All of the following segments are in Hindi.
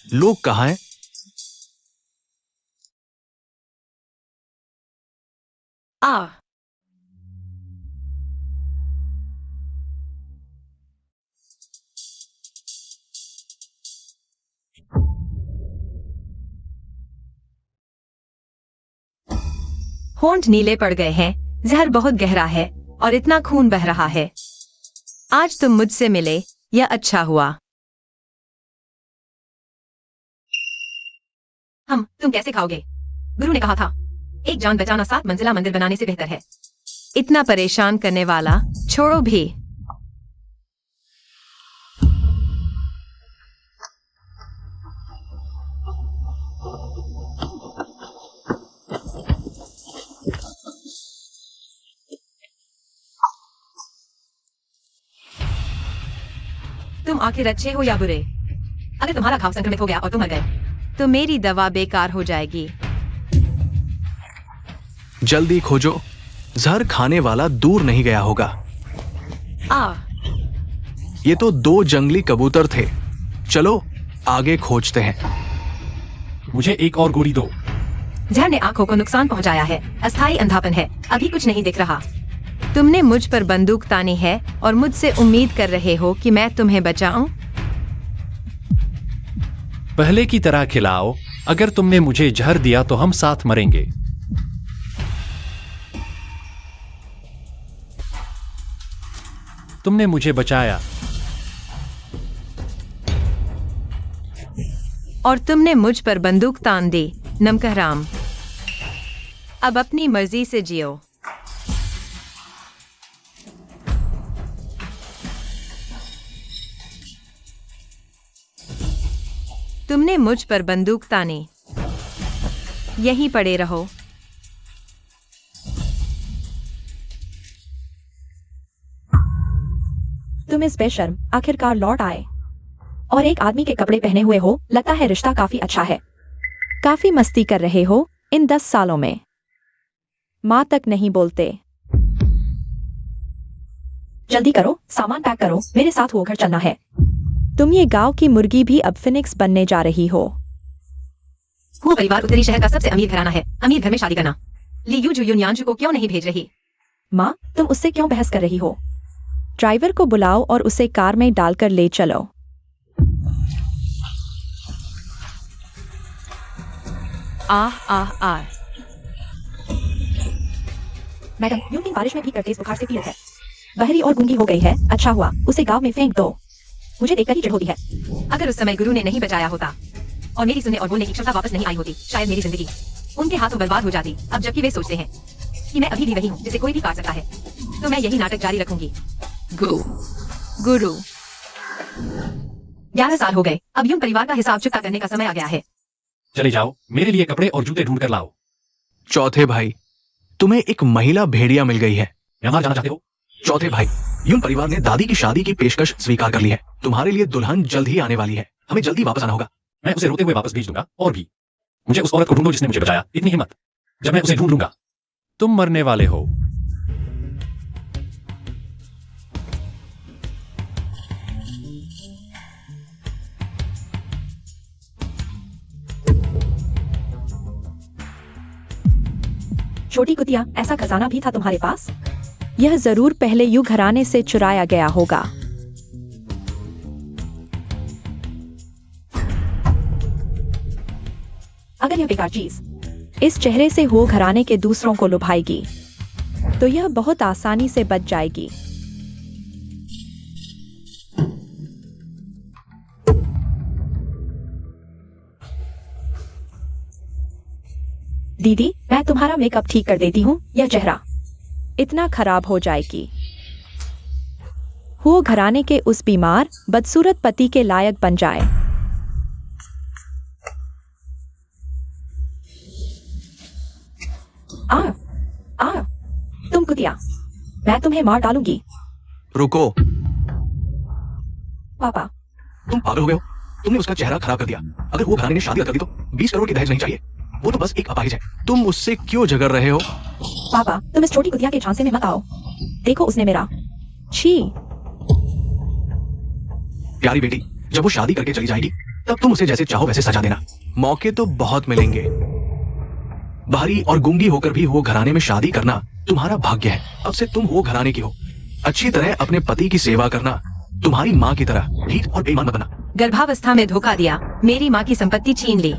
लोग कहाँ हैं? आ होंठ नीले पड़ गए हैं, जहर बहुत गहरा है और इतना खून बह रहा है। आज तुम मुझसे मिले, यह अच्छा हुआ। तुम कैसे खाओगे? गुरु ने कहा था, एक जान बचाना 7 मंजिला मंदिर बनाने से बेहतर है। इतना परेशान करने वाला, छोड़ो भी। तुम आखिर अच्छे हो या बुरे? अगर तुम्हारा घाव संक्रमित हो गया और तुम मर गए, तो मेरी दवा बेकार हो जाएगी। जल्दी खोजो, जहर खाने वाला दूर नहीं गया होगा। ये तो 2 जंगली कबूतर थे। चलो आगे खोजते हैं। मुझे एक और गोली दो। जहर ने आंखों को नुकसान पहुंचाया है, अस्थायी अंधापन है, अभी कुछ नहीं दिख रहा। तुमने मुझ पर बंदूक तानी है और मुझसे उम्मीद कर रहे हो कि मैं तुम्हें बचाऊं? पहले की तरह खिलाओ। अगर तुमने मुझे जहर दिया तो हम साथ मरेंगे। तुमने मुझे बचाया और तुमने मुझ पर बंदूक तान दी, नमकहराम। अब अपनी मर्जी से जियो। तुमने मुझ पर बंदूक तानी, यहीं पड़े रहो। तुम इस बेशर्म आखिरकार लौट आए और एक आदमी के कपड़े पहने हुए हो। लगता है रिश्ता काफी अच्छा है। काफी मस्ती कर रहे हो इन 10 सालों में। माँ तक नहीं बोलते। जल्दी करो, सामान पैक करो, मेरे साथ वो घर चलना है। तुम ये गांव की मुर्गी भी अब फिनिक्स बनने जा रही हो। वो परिवार उत्तरी शहर का सबसे अमीर घराना है। अमीर घर में शादी करना। ली यू जू युनयांशु को क्यों नहीं भेज रही? माँ, तुम उससे क्यों बहस कर रही हो? ड्राइवर को बुलाओ और उसे कार में डालकर ले चलो। मैडम, यूं बारिश में भी तेज बुखार से पीड़ित है। बहरी और गूंगी हो गई है। अच्छा हुआ, उसे गांव में फेंक दो। मुझे देखकर ही चिढ़ होती है। अगर उस समय गुरु ने नहीं बचाया होता और मेरी सुनने और बोलने की क्षमता वापस नहीं आई होती, शायद मेरी जिंदगी उनके हाथों बर्बाद हो जाती। अब जबकि वे सोचते हैं कि मैं अभी भी वही हूँ जिसे कोई भी काट सकता है, तो मैं यही नाटक जारी रखूंगी। गुरु 11 साल हो गए। अब यूं परिवार का हिसाब चुकता करने का समय आ गया है। चले जाओ, मेरे लिए कपड़े और जूते ढूंढ कर लाओ। चौथे भाई, तुम्हें एक महिला भेड़िया मिल गई है। यहाँ जाना चाहते हो? चौथे भाई, यूं परिवार ने दादी की शादी की पेशकश स्वीकार कर ली है। तुम्हारे लिए दुल्हन जल्द ही आने वाली है। हमें जल्दी वापस आना होगा। मैं उसे रोते हुए वापस भेज दूंगा। और भी, मुझे उस औरत को ढूंढो जिसने मुझे बचाया। इतनी हिम्मत। जब मैं उसे ढूंढ लूंगा, तुम मरने वाले हो। छोटी कुतिया, ऐसा खजाना भी था तुम्हारे पास? यह जरूर पहले यू घराने से चुराया गया होगा। अगर यह बेकार चीज इस चेहरे से हो घराने के दूसरों को लुभाएगी, तो यह बहुत आसानी से बच जाएगी। दीदी, मैं तुम्हारा मेकअप ठीक कर देती हूँ। यह चेहरा इतना खराब हो जाएगी। वो घराने के उस बीमार, बदसूरत पति के लायक बन जाए। तुम कुतिया, मैं तुम्हें मार डालूंगी। रुको। पापा, तुम पागल हो गए हो? तुमने उसका चेहरा खराब कर दिया। अगर वो घराने ने शादी कर दी तो 20 करोड़ की दहेज नहीं चाहिए। वो तो बस एक अपाहिज है। तुम उससे क्यों झगड़ रहे हो? पापा, तुम इस छोटी कुतिया के झांसे में मत आओ। देखो, उसने मेरा छी। प्यारी बेटी, जब वो शादी करके चली जाएगी तब तुम उसे जैसे चाहो वैसे सजा देना। मौके तो बहुत मिलेंगे। बाहरी और गूंगी होकर भी वो घराने में शादी करना तुम्हारा भाग्य है। अब से तुम वो घराने की हो। अच्छी तरह अपने पति की सेवा करना, तुम्हारी माँ की तरह। ढीठ और बेईमान मत बना। गर्भावस्था में धोखा दिया, मेरी माँ की संपत्ति छीन ली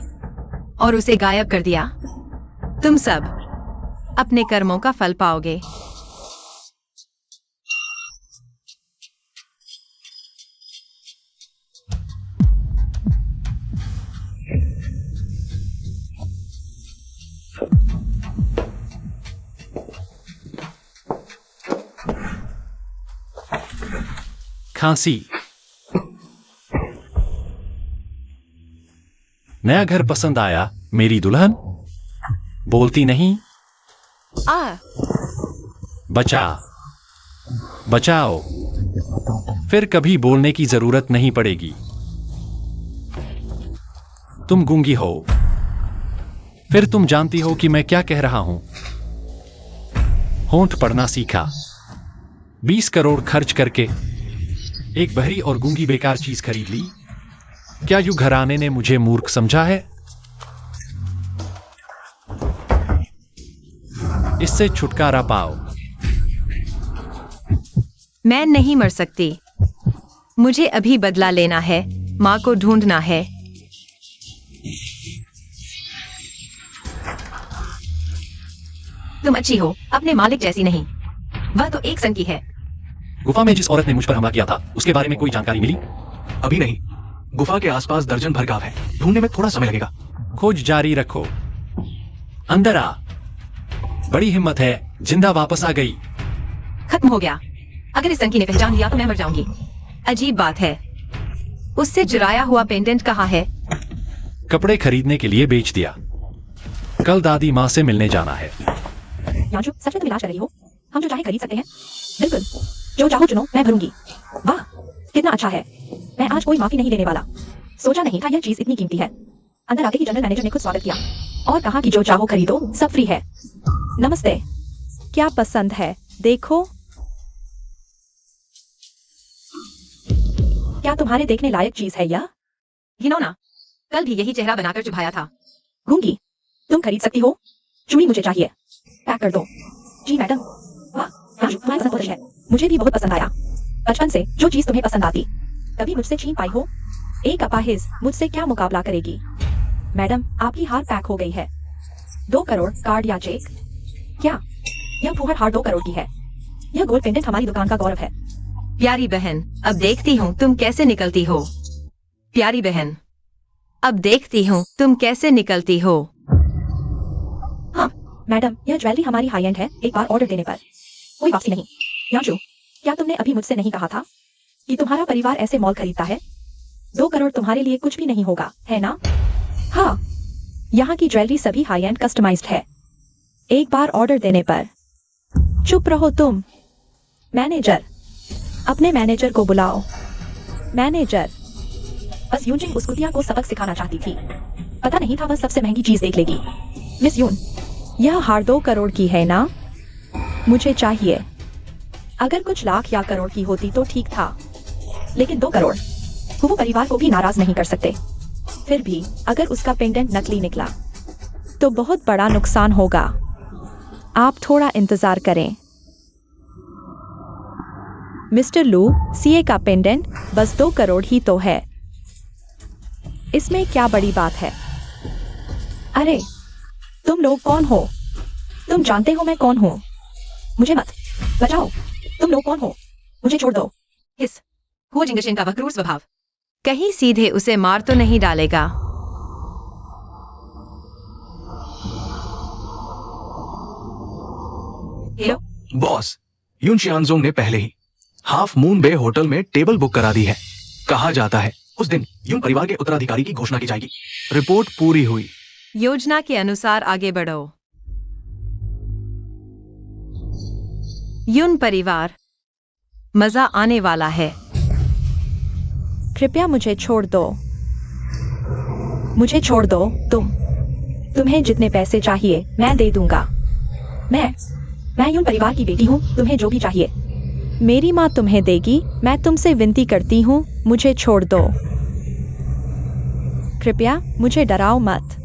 और उसे गायब कर दिया। तुम सब अपने कर्मों का फल पाओगे। खांसी। नया घर पसंद आया मेरी दुल्हन? बोलती नहीं। बचा बचाओ, फिर कभी बोलने की जरूरत नहीं पड़ेगी। तुम गूंगी हो, फिर तुम जानती हो कि मैं क्या कह रहा हूं। होंठ पढ़ना सीखा, 20 करोड़ खर्च करके एक बहरी और गूंगी बेकार चीज खरीद ली। क्या यू घराने ने मुझे मूर्ख समझा है? इससे छुटकारा पाओ। मैं नहीं मर सकती। मुझे अभी बदला लेना है, माँ को ढूंढना है। तुम अच्छी हो, अपने मालिक जैसी नहीं। वह तो एक संगी है। गुफा में जिस औरत ने मुझ पर हमला किया था उसके बारे में कोई जानकारी मिली? अभी नहीं। गुफा के आसपास दर्जन भर गांव है, ढूंढने में थोड़ा समय लगेगा। खोज जारी रखो। अंदर आ। बड़ी हिम्मत है, जिंदा वापस आ गई। खत्म हो गया। अगर इस संगी ने पहचान लिया तो मैं मर जाऊंगी। अजीब बात है, उससे चुराया हुआ पेंडेंट कहाँ है? कपड़े खरीदने के लिए बेच दिया। कल दादी माँ से मिलने जाना है। याजू, सच में तुम इलाज कर रही हो? हम जो चाहे खरीद सकते हैं। बिल्कुल, जो चाहो चुनो, मैं भरूंगी। वाह, कितना अच्छा है। मैं आज कोई माफी नहीं देने वाला। सोचा नहीं था यह चीज इतनी कीमती है। अंदर आते ही जनरल मैनेजर ने खुद स्वागत किया और कहा कि जो चाहो खरीदो, सब फ्री है। नमस्ते। क्या पसंद है देखो। क्या तुम्हारे देखने लायक चीज है यह? घिनौना, कल भी यही चेहरा बनाकर चुभाया था। गूंगी, तुम खरीद सकती हो। चूड़ी मुझे चाहिए, पैक कर दो। जी मैडम। वाह, याजू, तुम्हारी पसंद बहुत अच्छी है। मुझे भी बहुत पसंद आया। बचपन से जो चीज तुम्हें पसंद आती कभी मुझसे छीन पाई हो? एक अपाहिज मुझसे क्या मुकाबला करेगी? मैडम, आपकी हार पैक हो गई है। 2 करोड़ कार्ड या चेक? क्या यह फूहड़ हार 2 करोड़ की है? यह गोल्ड पेंडेंट हमारी दुकान का गौरव है। प्यारी बहन, अब देखती हूँ तुम कैसे निकलती हो। प्यारी बहन, अब देखती हूँ तुम कैसे निकलती हो। हाँ मैडम, यह ज्वेलरी हमारी हाई एंड है। एक बार ऑर्डर देने पर कोई वापसी नहीं। याजू, क्या तुमने अभी मुझसे नहीं कहा था कि तुम्हारा परिवार ऐसे मॉल खरीदता है? 2 करोड़ तुम्हारे लिए कुछ भी नहीं होगा, है ना? हाँ, यहाँ की ज्वेलरी सभी हाई एंड कस्टमाइज्ड है। एक बार ऑर्डर देने पर। चुप रहो तुम। मैनेजर, अपने मैनेजर को बुलाओ। मैनेजर। बस यूजिंग उस कुतिया को सबक सिखाना चाहती थी। पता नहीं था वह सबसे महंगी चीज देख लेगी। मिस यून, यह हार 2 करोड़ की है ना? मुझे चाहिए। अगर कुछ लाख या करोड़ की होती तो ठीक था, लेकिन 2 करोड़ वो परिवार को भी नाराज नहीं कर सकते। फिर भी अगर उसका पेंडेंट नकली निकला तो बहुत बड़ा नुकसान होगा। आप थोड़ा इंतजार करें। मिस्टर लू, सीए का पेंडेंट बस 2 करोड़ ही तो है। इसमें क्या बड़ी बात है? अरे, तुम लोग कौन हो? तुम जानते हो मैं कौन हूँ? मुझे मत बचाओ। तुम लोग कौन हो? मुझे छोड़ दो। हिस, हो जिंगशन का वह क्रूर स्वभाव। कहीं सीधे उसे मार तो नहीं डालेगा। हेलो बॉस, यून शियानजोंग ने पहले ही हाफ मून बे होटल में टेबल बुक करा दी है। कहा जाता है उस दिन यून परिवार के उत्तराधिकारी की घोषणा की जाएगी। रिपोर्ट पूरी हुई। योजना के अनुसार आगे बढ़ो। यून परिवार, मजा आने वाला है। कृपया मुझे छोड़ दो। मुझे छोड़ दो। तुम्हें जितने पैसे चाहिए मैं दे दूंगा। मैं यून परिवार की बेटी हूँ। तुम्हें जो भी चाहिए मेरी माँ तुम्हें देगी। मैं तुमसे विनती करती हूँ, मुझे छोड़ दो। कृपया मुझे डराओ मत।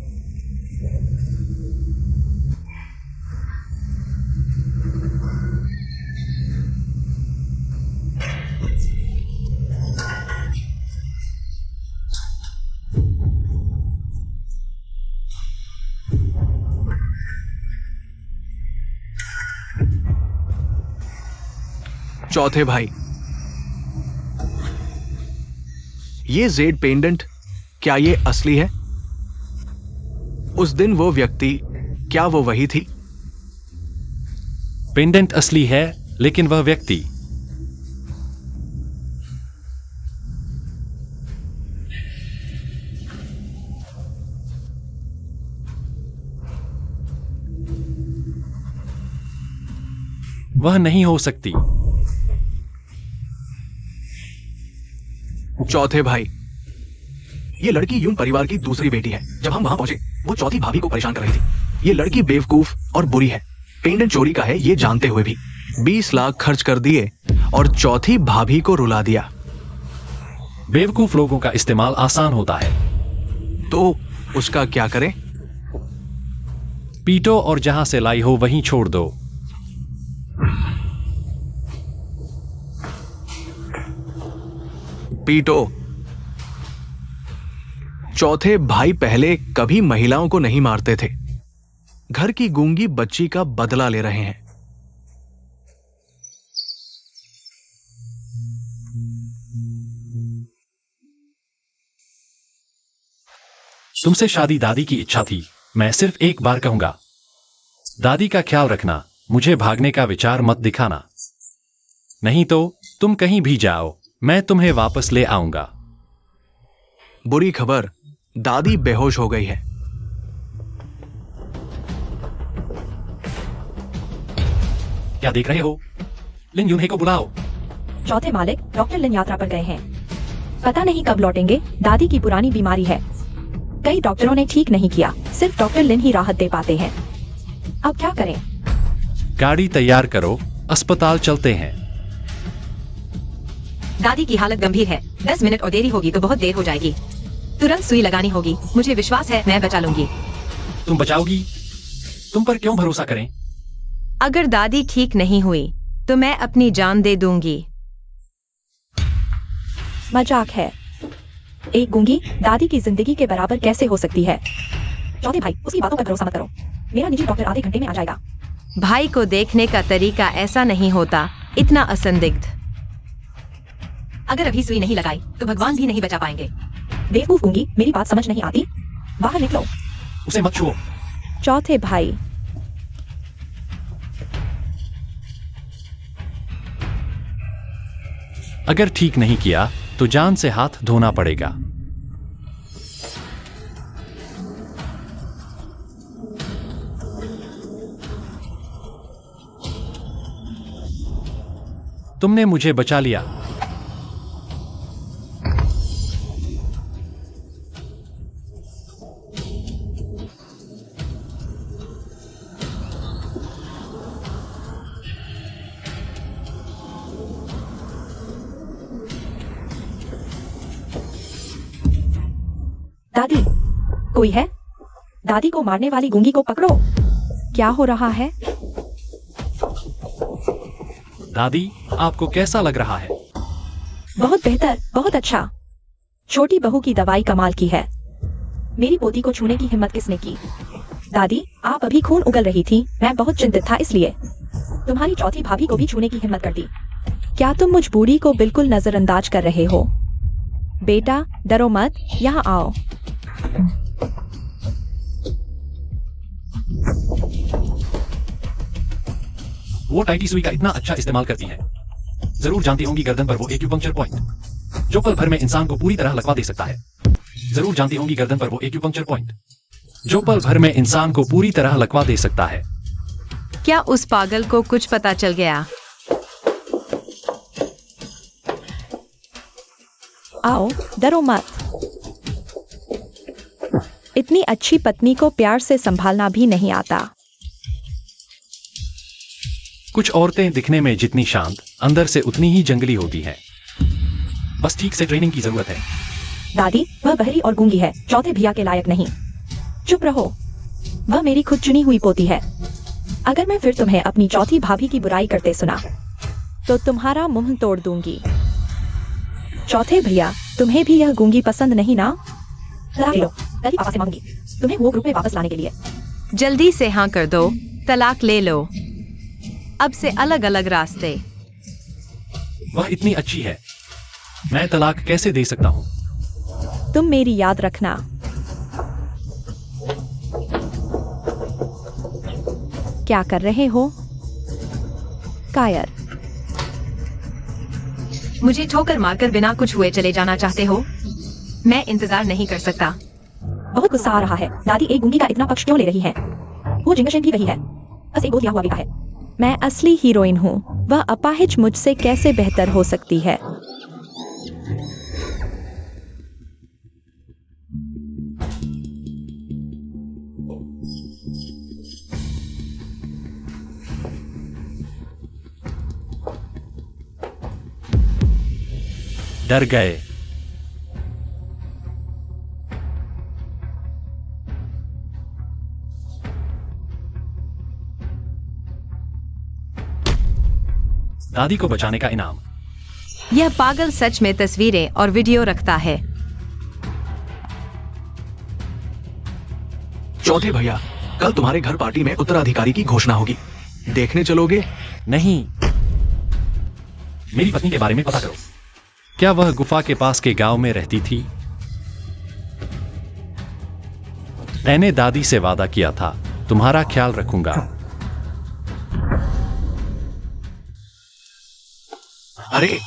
चौथे भाई, ये जेड पेंडेंट, क्या ये असली है? उस दिन वो व्यक्ति, क्या वो वही थी? पेंडेंट असली है, लेकिन वह व्यक्ति वह नहीं हो सकती। चौथे भाई, ये लड़की यूं परिवार की दूसरी बेटी है। जब हम वहां पहुंचे, वो चौथी भाभी को परेशान कर रही थी। ये लड़की बेवकूफ और बुरी है। पेंडेंट चोरी का है, ये जानते हुए भी 20 लाख खर्च कर दिए और चौथी भाभी को रुला दिया। बेवकूफ लोगों का इस्तेमाल आसान होता है। तो उसका क्या करें? पीटो और जहां से लाई हो वहीं छोड़ दो। पीटो। चौथे भाई पहले कभी महिलाओं को नहीं मारते थे। घर की गूंगी बच्ची का बदला ले रहे हैं। तुमसे शादी दादी की इच्छा थी। मैं सिर्फ एक बार कहूंगा, दादी का ख्याल रखना। मुझे भागने का विचार मत दिखाना, नहीं तो तुम कहीं भी जाओ, मैं तुम्हें वापस ले आऊंगा। बुरी खबर, दादी बेहोश हो गई है। क्या देख रहे हो? लिन यूनहे को बुलाओ। चौथे मालिक, डॉक्टर लिन यात्रा पर गए हैं। पता नहीं कब लौटेंगे। दादी की पुरानी बीमारी है, कई डॉक्टरों ने ठीक नहीं किया। सिर्फ डॉक्टर लिन ही राहत दे पाते हैं। अब क्या करें? गाड़ी तैयार करो, अस्पताल चलते हैं। दादी की हालत गंभीर है। 10 मिनट और देरी होगी तो बहुत देर हो जाएगी। तुरंत सुई लगानी होगी। मुझे विश्वास है मैं बचा लूंगी। तुम बचाओगी? तुम पर क्यों भरोसा करें? अगर दादी ठीक नहीं हुई तो मैं अपनी जान दे दूंगी। मजाक है। एक गूंगी दादी की जिंदगी के बराबर कैसे हो सकती है? चौथे भाई, उसकी बातों पर भरोसा मत करो। मेरा निजी डॉक्टर आधे घंटे में आ जाएगा। भाई को देखने का तरीका ऐसा नहीं होता, इतना असंदिग्ध। अगर अभी सुई नहीं लगाई तो भगवान भी नहीं बचा पाएंगे। बेवकूफ गूंगी, मेरी बात समझ नहीं आती? बाहर निकलो। उसे मत छुओ। चौथे भाई, अगर ठीक नहीं किया तो जान से हाथ धोना पड़ेगा। तुमने मुझे बचा लिया। दादी, कोई है? दादी को मारने वाली गूंगी को पकड़ो। क्या हो रहा है? दादी, आपको कैसा लग रहा है? बहुत बेहतर, बहुत अच्छा। छोटी बहू की दवाई कमाल की है। मेरी पोती को छूने की हिम्मत किसने की? दादी, आप अभी खून उगल रही थी, मैं बहुत चिंतित था इसलिए। तुम्हारी चौथी भाभी को भी छूने की हिम्मत कर दी। क्या तुम मुझ बूढ़ी को बिल्कुल नजरअंदाज कर रहे हो? बेटा, डरो मत, यहाँ आओ। वो टाइटी सुई का इतना अच्छा इस्तेमाल करती हैं। जरूर जानती होंगी गर्दन पर वो एक्यूपंक्चर पॉइंट जो पल भर में इंसान को पूरी तरह लकवा दे सकता है। जरूर जानती होंगी गर्दन पर वो एक्यूपंक्चर पॉइंट जो पल भर में इंसान को पूरी तरह लकवा दे सकता है। क्या उस पागल को कुछ पता चल गया? आओ, डरो मत। इतनी अच्छी पत्नी को प्यार से संभालना भी नहीं आता। कुछ औरतें दिखने में जितनी शांत, अंदर से उतनी ही जंगली होती हैं। बस ठीक से ट्रेनिंग की जरूरत है। दादी, वह बहरी और गूंगी है, चौथे भैया के लायक नहीं। चुप रहो, वह मेरी खुद चुनी हुई पोती है। अगर मैं फिर तुम्हें अपनी चौथी भाभी की बुराई करते सुना तो तुम्हारा मुंह तोड़ दूंगी। चौथे भैया, तुम्हें भी यह गूंगी पसंद नहीं ना? तलाक लो, कल ही पापा से मांगूंगी तुम्हें वो ग्रुप में वापस लाने के लिए। जल्दी से हाँ कर दो, तलाक ले लो। अब से अलग अलग रास्ते। वह इतनी अच्छी है, मैं तलाक कैसे दे सकता हूँ? तुम मेरी याद रखना। क्या कर रहे हो? कायर, मुझे ठोकर मारकर बिना कुछ हुए चले जाना चाहते हो? मैं इंतजार नहीं कर सकता। बहुत गुस्सा आ रहा है। दादी एक गूंगी का इतना पक्ष क्यों ले रही है? वो जिंगशेन भी वही है, बस एक गोद लिया हुआ बेटा है। मैं असली हीरोइन हूँ, वह अपाहिज मुझसे कैसे बेहतर हो सकती है? डर गए। दादी को बचाने का इनाम। यह पागल सच में तस्वीरें और वीडियो रखता है। चौथे भैया, कल तुम्हारे घर पार्टी में उत्तराधिकारी की घोषणा होगी, देखने चलोगे? नहीं, मेरी पत्नी के बारे में पता करो। क्या वह गुफा के पास के गांव में रहती थी? मैंने दादी से वादा किया था, तुम्हारा ख्याल रखूंगा। अरे,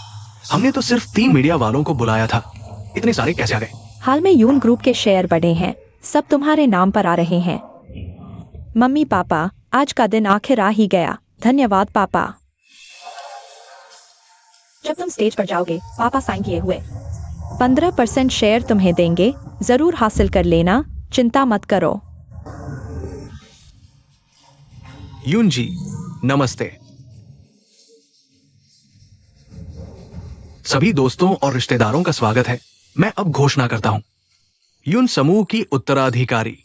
हमने तो सिर्फ 3 मीडिया वालों को बुलाया था, इतने सारे कैसे आ गए? हाल में यून ग्रुप के शेयर बढ़े हैं, सब तुम्हारे नाम पर आ रहे हैं। मम्मी पापा, आज का दिन आखिर आ ही गया। धन्यवाद पापा। जब तुम स्टेज पर जाओगे, पापा साइन किए हुए 15% शेयर तुम्हें देंगे, जरूर हासिल कर लेना, चिंता मत करो। यून जी, नमस्ते। सभी दोस्तों और रिश्तेदारों का स्वागत है। मैं अब घोषणा करता हूं, यून समूह की उत्तराधिकारी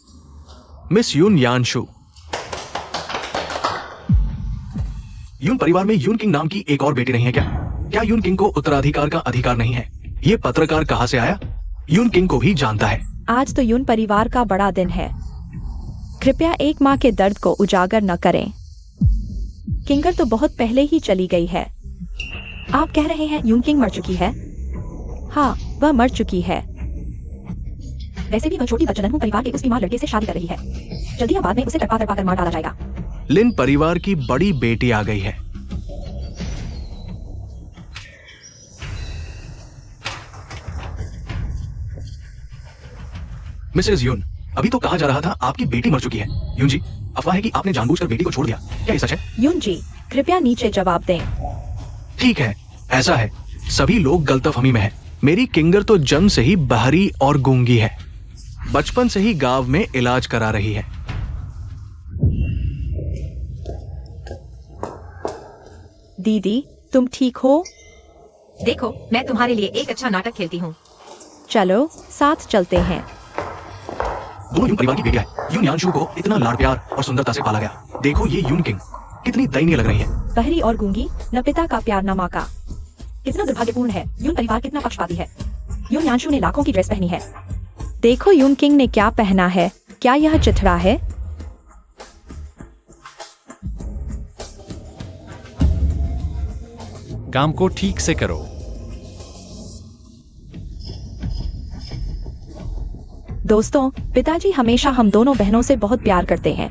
मिस यून यानशु। यून परिवार में यून किंग नाम की एक और बेटी नहीं है क्या? क्या यून किंग को उत्तराधिकार का अधिकार नहीं है? ये पत्रकार कहां से आया? यून किंग को भी जानता है। आज तो यून परिवार का बड़ा दिन है, कृपया एक माँ के दर्द को उजागर न करें। किंगर तो बहुत पहले ही चली गई है। आप कह रहे हैं यून किंग मर चुकी है? हाँ, वह मर चुकी है। वैसे भी वह छोटी बच्चन परिवार के उस बीमार लड़के से शादी कर रही है। जल्दी या बाद में उसे तड़पा तड़पा कर मार डाला जाएगा। लिन परिवार की बड़ी बेटी आ गई है। मिसेस यून, अभी तो कहा जा रहा था आपकी बेटी मर चुकी है। यून जी, अफवाह है कि आपने जानबूझकर बेटी को छोड़ दिया, क्या ये सच है? यून जी, कृपया नीचे जवाब दें। ठीक है, ऐसा है, सभी लोग गलतफहमी में हैं। मेरी किंगर तो जन्म से ही बहरी और गूंगी है, बचपन से ही गांव में इलाज करा रही है। दीदी, तुम ठीक हो? देखो, मैं तुम्हारे लिए एक अच्छा नाटक खेलती हूँ। चलो साथ चलते हैं। दोनों यून परिवार की बेटियां हैं। यून यानशु को इतना लाड़ प्यार और सुंदरता से पाला गया। देखो ये यून किंग कितनी दयनीय लग रही है। बहरी और गूंगी, न पिता का प्यार न माँ का। कितना दुर्भाग्यपूर्ण है। यून परिवार कितना पक्षपाती है। यून यानशु ने लाखों की ड्रेस पहनी है। देखो यून किंग ने क्या पहना है, क्या यह चिथड़ा है? काम को ठीक से करो। दोस्तों, पिताजी हमेशा हम दोनों बहनों से बहुत प्यार करते हैं,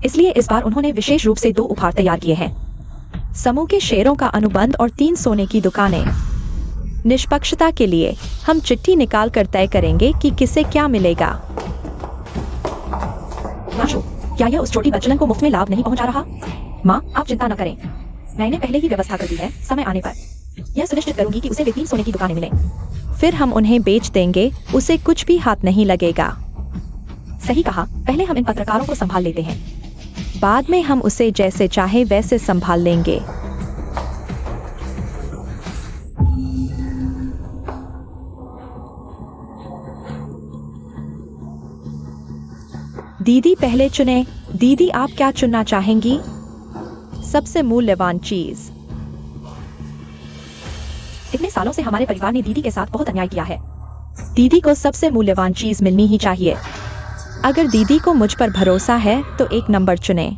इसलिए इस बार उन्होंने विशेष रूप से 2 उपहार तैयार किए हैं। समूह के शेयरों का अनुबंध और 3 सोने की दुकानें। निष्पक्षता के लिए हम चिट्ठी निकाल कर तय करेंगे कि किसे क्या मिलेगा। क्या यह उस छोटी बच्चन को मुफ्त में लाभ नहीं पहुंचा रहा? माँ, आप चिंता न करें, मैंने पहले ही व्यवस्था कर दी है। समय आने पर यह सुनिश्चित करूंगी कि उसे वे 3 सोने की दुकानें मिलें। फिर हम उन्हें बेच देंगे, उसे कुछ भी हाथ नहीं लगेगा। सही कहा, पहले हम इन पत्रकारों को संभाल लेते हैं, बाद में हम उसे जैसे चाहे वैसे संभाल लेंगे। दीदी पहले चुने। दीदी आप क्या चुनना चाहेंगी? सबसे मूल्यवान चीज। इतने सालों से हमारे परिवार ने दीदी के साथ बहुत अन्याय किया है। दीदी को सबसे मूल्यवान चीज मिलनी ही चाहिए। अगर दीदी को मुझ पर भरोसा है तो एक नंबर चुने।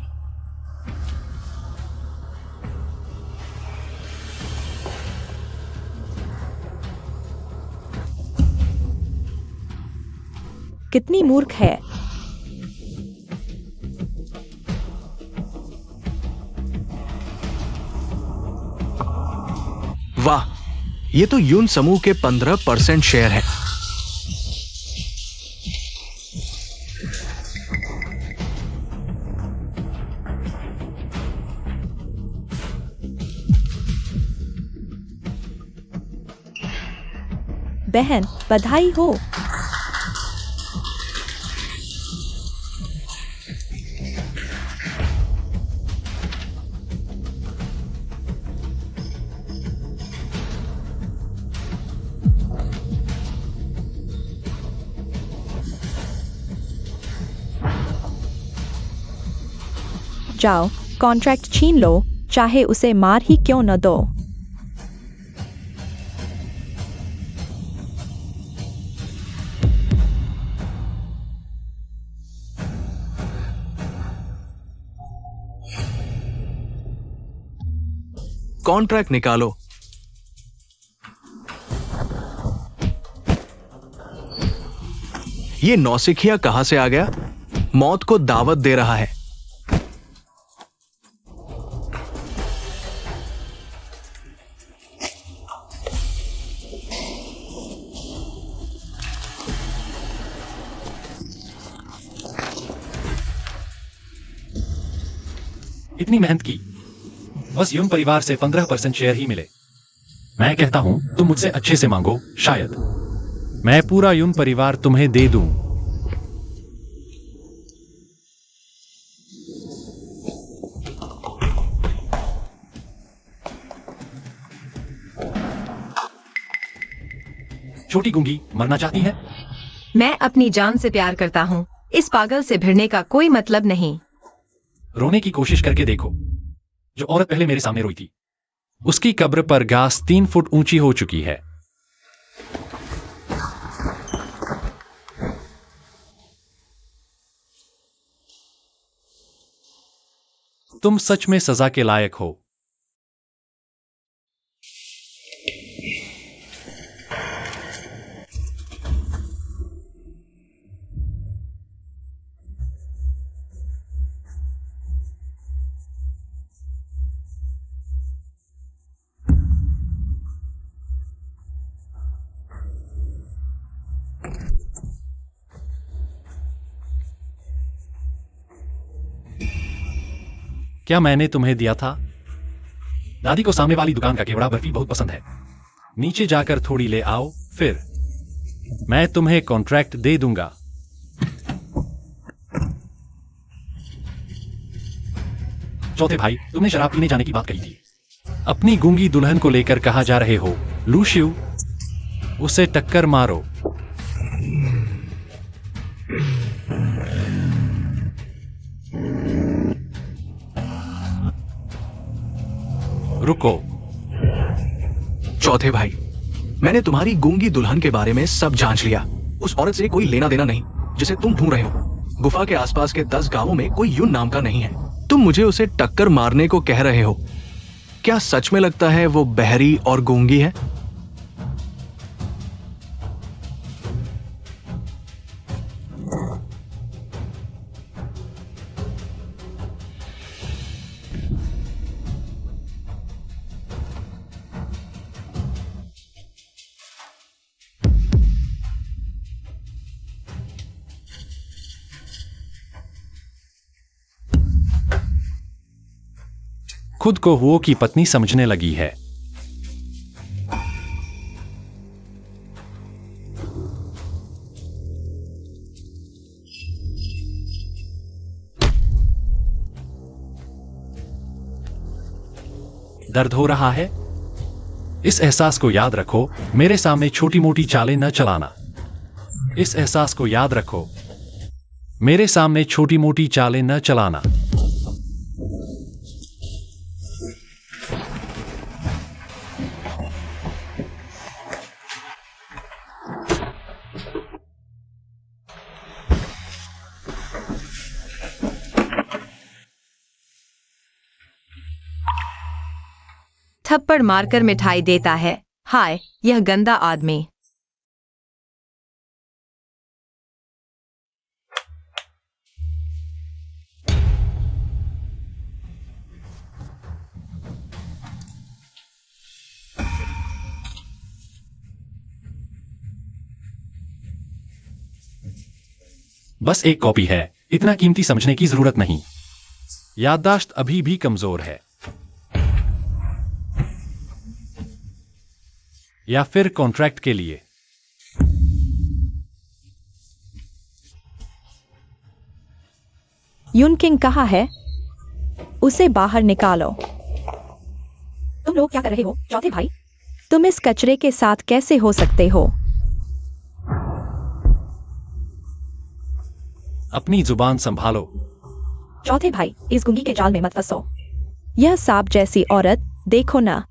कितनी मूर्ख है। वाह, ये तो यून समूह के 15% शेयर है। बहन बधाई हो। जाओ, कॉन्ट्रैक्ट छीन लो, चाहे उसे मार ही क्यों न दो। कॉन्ट्रैक्ट निकालो। ये नौसिखिया कहां से आ गया? मौत को दावत दे रहा है। इतनी मेहनत की, बस यून परिवार से 15% शेयर ही मिले। मैं कहता हूं तुम मुझसे अच्छे से मांगो, शायद मैं पूरा यून परिवार तुम्हें दे दूं। छोटी गुंगी मरना चाहती है? मैं अपनी जान से प्यार करता हूँ। इस पागल से भिड़ने का कोई मतलब नहीं। रोने की कोशिश करके देखो। जो औरत पहले मेरे सामने रोई थी, उसकी कब्र पर घास 3 फुट ऊंची हो चुकी है। तुम सच में सजा के लायक हो। क्या मैंने तुम्हें दिया था? दादी को सामने वाली दुकान का केवड़ा बर्फी बहुत पसंद है। नीचे जाकर थोड़ी ले आओ, फिर मैं तुम्हें कॉन्ट्रैक्ट दे दूंगा। चौथे भाई, तुमने शराब पीने जाने की बात कही थी। अपनी गूंगी दुल्हन को लेकर कहां जा रहे हो? लूशियो, उसे टक्कर मारो। रुको। चौथे भाई, मैंने तुम्हारी गूंगी दुल्हन के बारे में सब जांच लिया। उस औरत से कोई लेना देना नहीं जिसे तुम ढूंढ रहे हो। गुफा के आसपास के 10 गांवों में कोई यून नाम का नहीं है। तुम मुझे उसे टक्कर मारने को कह रहे हो। क्या सच में लगता है वो बहरी और गूंगी है? खुद को वो की पत्नी समझने लगी है। दर्द हो रहा है? इस एहसास को याद रखो। मेरे सामने छोटी मोटी चालें न चलाना। इस एहसास को याद रखो। मेरे सामने छोटी मोटी चालें न चलाना। थप्पड़ मारकर मिठाई देता है। हाय, यह गंदा आदमी। बस एक कॉपी है, इतना कीमती समझने की जरूरत नहीं। याददाश्त अभी भी कमजोर है। या फिर कॉन्ट्रैक्ट के लिए। यून किंग कहाँ है? उसे बाहर निकालो। तुम लोग क्या कर रहे हो, चौथे भाई? तुम इस कचरे के साथ कैसे हो सकते हो? अपनी जुबान संभालो। चौथे भाई, इस गुंगी के जाल में मत फंसो। यह सांप जैसी औरत, देखो ना।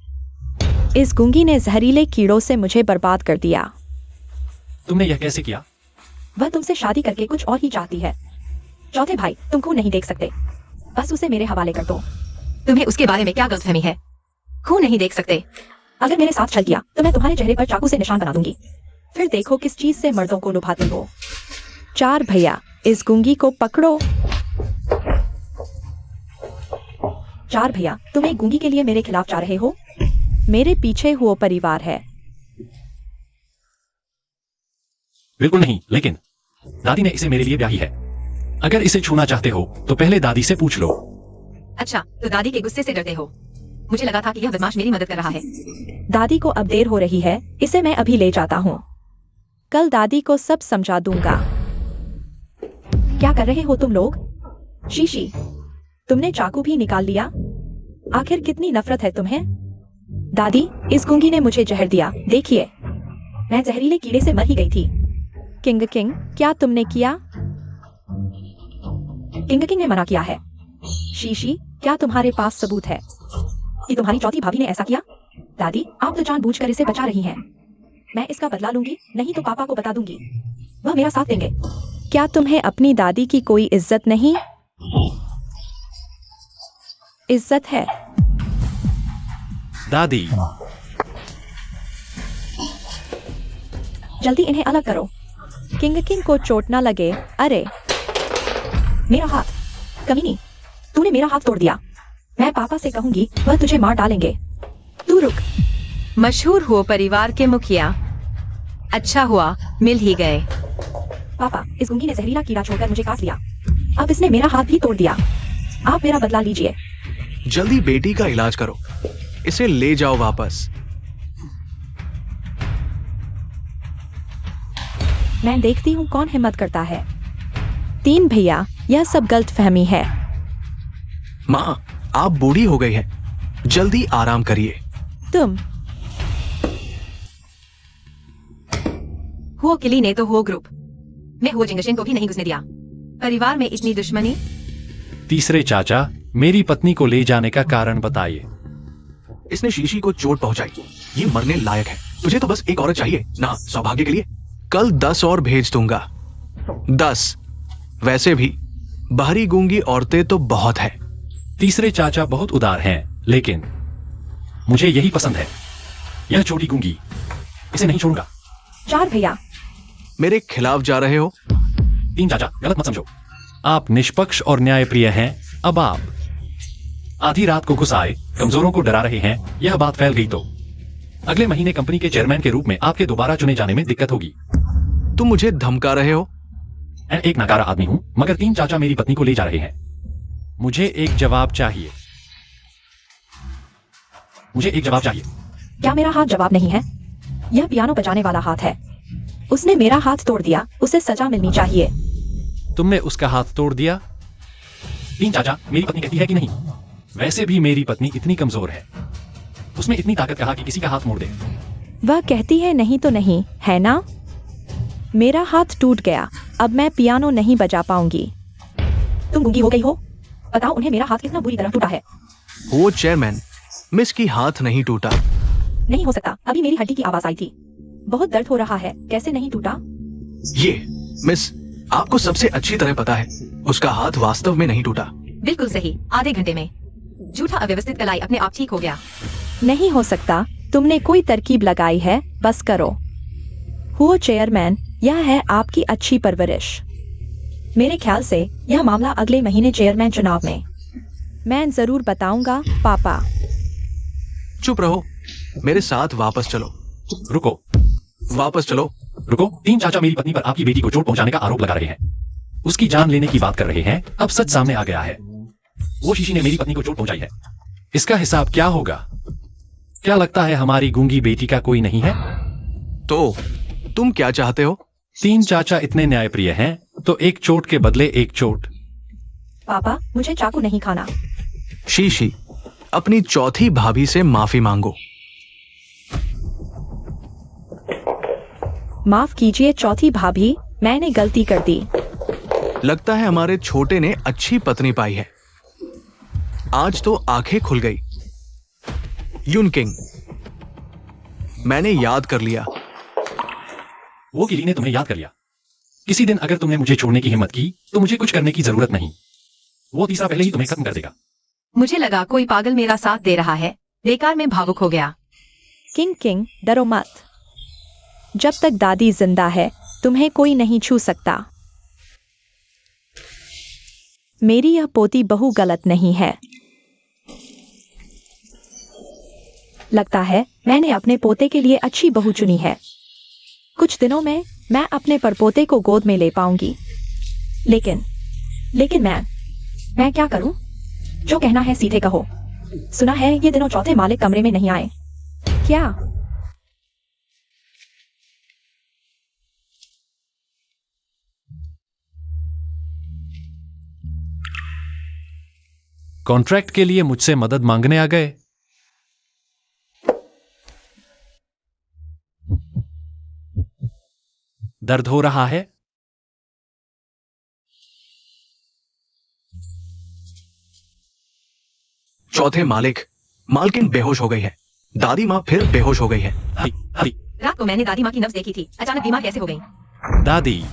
इस गुंगी ने जहरीले कीड़ों से मुझे बर्बाद कर दिया। तुमने यह कैसे किया? वह तुमसे शादी करके कुछ और ही चाहती है। चौथे भाई, तुम खून नहीं देख सकते, बस उसे मेरे हवाले कर दो। तुम्हें उसके बारे में क्या गलतफहमी है? खून नहीं देख सकते। अगर मेरे साथ चल दिया तो मैं तुम्हारे चेहरे पर चाकू से निशान बना दूंगी। फिर देखो किस चीज से मर्दों को लुभाती हो। 4 भैया, इस गुंगी को पकड़ो। 4 भैया, तुम एक गुंगी के लिए मेरे खिलाफ जा रहे हो? मेरे पीछे हुआ परिवार है। बिल्कुल नहीं, लेकिन दादी ने इसे मेरे लिए ब्याही है। अगर इसे छूना चाहते हो तो पहले दादी से पूछ लो। अच्छा, तो दादी के गुस्से से डरते हो? मुझे लगा था कि यह बदमाश मेरी मदद कर रहा है। दादी को अब देर हो रही है, इसे मैं अभी ले जाता हूँ। कल दादी को सब समझा दूंगा। क्या कर रहे हो तुम लोग? शीशी, तुमने चाकू भी निकाल लिया? आखिर कितनी नफरत है तुम्हें? दादी, इस गुंगी ने मुझे जहर दिया, देखिए। मैं जहरीले कीड़े से मर ही गई थी। किंग, क्या तुमने किया? किंग ने मना किया है। शीशी, क्या तुम्हारे पास सबूत है कि तुम्हारी चौथी भाभी ने ऐसा किया? दादी, आप तो जानबूझकर इसे बचा रही हैं। मैं इसका बदला लूंगी, नहीं तो पापा को बता दूंगी। वह मेरा साथ देंगे। क्या तुम्हें अपनी दादी की कोई इज्जत नहीं? इज्जत है। दादी, जल्दी इन्हें अलग करो। किंग को चोट ना लगे। अरे मेरा हाथ, कमीनी, तूने मेरा हाथ तोड़ दिया। मैं पापा से कहूंगी, वह तुझे मार डालेंगे। तू रुक। मशहूर हुआ परिवार के मुखिया। अच्छा हुआ मिल ही गए। पापा, इस गुंगी ने जहरीला कीड़ा छोड़कर मुझे काट लिया। अब इसने मेरा हाथ भी तोड़ दिया। आप मेरा बदला लीजिए। जल्दी बेटी का इलाज करो, इसे ले जाओ वापस। मैं देखती हूँ कौन हिम्मत करता है। 3 भैया, यह सब गलतफहमी है। माँ, आप बूढ़ी हो गई हैं, जल्दी आराम करिए। तुम हो किली ने तो हो ग्रुप मैं हो जिंगशन को भी नहीं घुसने दिया। परिवार में इतनी दुश्मनी। तीसरे चाचा, मेरी पत्नी को ले जाने का कारण बताइए। इसने शीशी को चोट पहुंचाई, ये मरने लायक है। तुझे तो बस एक औरत चाहिए ना सौभाग्य के लिए। कल 10 और भेज दूंगा। 10। वैसे भी बाहरी गूंगी औरतें तो बहुत है। तीसरे चाचा बहुत उदार हैं, लेकिन मुझे यही पसंद है। यह छोटी गूंगी, इसे नहीं छोड़ूंगा। 4 भैया, मेरे खिलाफ जा रहे हो? 3 चाचा, गलत मत समझो। आप निष्पक्ष और न्यायप्रिय हैं। अब आप आधी रात को घुस आए, कमजोरों को डरा रहे हैं। यह बात फैल गई तो अगले महीने कंपनी के चेयरमैन के रूप में आपके दोबारा चुने जाने में दिक्कत होगी। तुम मुझे धमका रहे हो? मैं एक नकारा आदमी हूं, मगर 3 चाचा मेरी पत्नी को ले जा रहे हैं। मुझे एक जवाब चाहिए। मुझे एक जवाब चाहिए। क्या मेरा हाथ जवाब नहीं है? यह पियानो बजाने वाला हाथ है। उसने मेरा हाथ तोड़ दिया, उसे सजा मिलनी चाहिए। तुमने उसका हाथ तोड़ दिया? 3 चाचा, मेरी पत्नी कहती है कि नहीं। वैसे भी मेरी पत्नी इतनी कमजोर है, उसमें इतनी ताकत कहाँ कि किसी का हाथ मोड़ दे। वह कहती है नहीं तो नहीं, है ना? मेरा हाथ टूट गया, अब मैं पियानो नहीं बजा पाऊंगी। तुम गूंगी हो गई हो? बताओ उन्हें मेरा हाथ कितना बुरी तरह टूटा है। वो चेयरमैन, मिस की हाथ नहीं टूटा। नहीं हो सकता, अभी मेरी हड्डी की आवाज आई थी। बहुत दर्द हो रहा है, कैसे नहीं टूटा? ये मिस, आपको सबसे अच्छी तरह पता है उसका हाथ वास्तव में नहीं टूटा। बिल्कुल सही, आधे घंटे में। झूठा अव्यवस्थित कलाई अपने आप ठीक हो गया। नहीं हो सकता, तुमने कोई तरकीब लगाई है, बस करो। हुआ चेयरमैन, यह है आपकी अच्छी परवरिश। मेरे ख्याल से यह मामला अगले महीने चेयरमैन चुनाव में। मैं जरूर बताऊंगा पापा। चुप रहो, मेरे साथ वापस चलो। रुको, वापस चलो। रुको। 3 चाचा मेरी पत्नी पर आपकी बेटी को चोट पहुंचाने का आरोप लगा रहे हैं। उसकी जान लेने की बात कर रहे हैं। अब सच सामने आ गया है। वो शीशी ने मेरी पत्नी को चोट पहुंचाई है। इसका हिसाब क्या होगा? क्या लगता है हमारी गूंगी बेटी का कोई नहीं है? तो तुम क्या चाहते हो? 3 चाचा इतने न्यायप्रिय हैं, तो एक चोट के बदले एक चोट। पापा, मुझे चाकू नहीं खाना। शीशी, अपनी चौथी भाभी से माफी मांगो। माफ कीजिए चौथी भाभी, मैंने गलती कर दी। लगता है हमारे छोटे ने अच्छी पत्नी पाई है। आज तो आंखें खुल गई। यून किंग, मैंने याद कर लिया। वो किली ने तुम्हें याद कर लिया। किसी दिन अगर तुमने मुझे छोड़ने की हिम्मत की तो मुझे कुछ करने की जरूरत नहीं। वो तीसरा पहले ही तुम्हें खत्म कर देगा। मुझे लगा कोई पागल मेरा साथ दे रहा है, बेकार में भावुक हो गया। किंग, डरो मत। जब तक दादी जिंदा है, तुम्हें कोई नहीं छू सकता। मेरी यह पोती बहू गलत नहीं है। लगता है मैंने अपने पोते के लिए अच्छी बहू चुनी है। कुछ दिनों में मैं अपने परपोते को गोद में ले पाऊंगी। लेकिन मैं क्या करूं? जो कहना है सीधे कहो। सुना है ये दिनों चौथे मालिक कमरे में नहीं आए। क्या? कॉन्ट्रैक्ट के लिए मुझसे मदद मांगने आ गए। दर्द हो रहा है? चौथे मालकिन बेहोश हो गई है। दादी माँ फिर बेहोश हो गई है। हरी, रात को मैंने दादी माँ की नब्ज देखी थी, अचानक बीमार कैसे हो गई? दादी।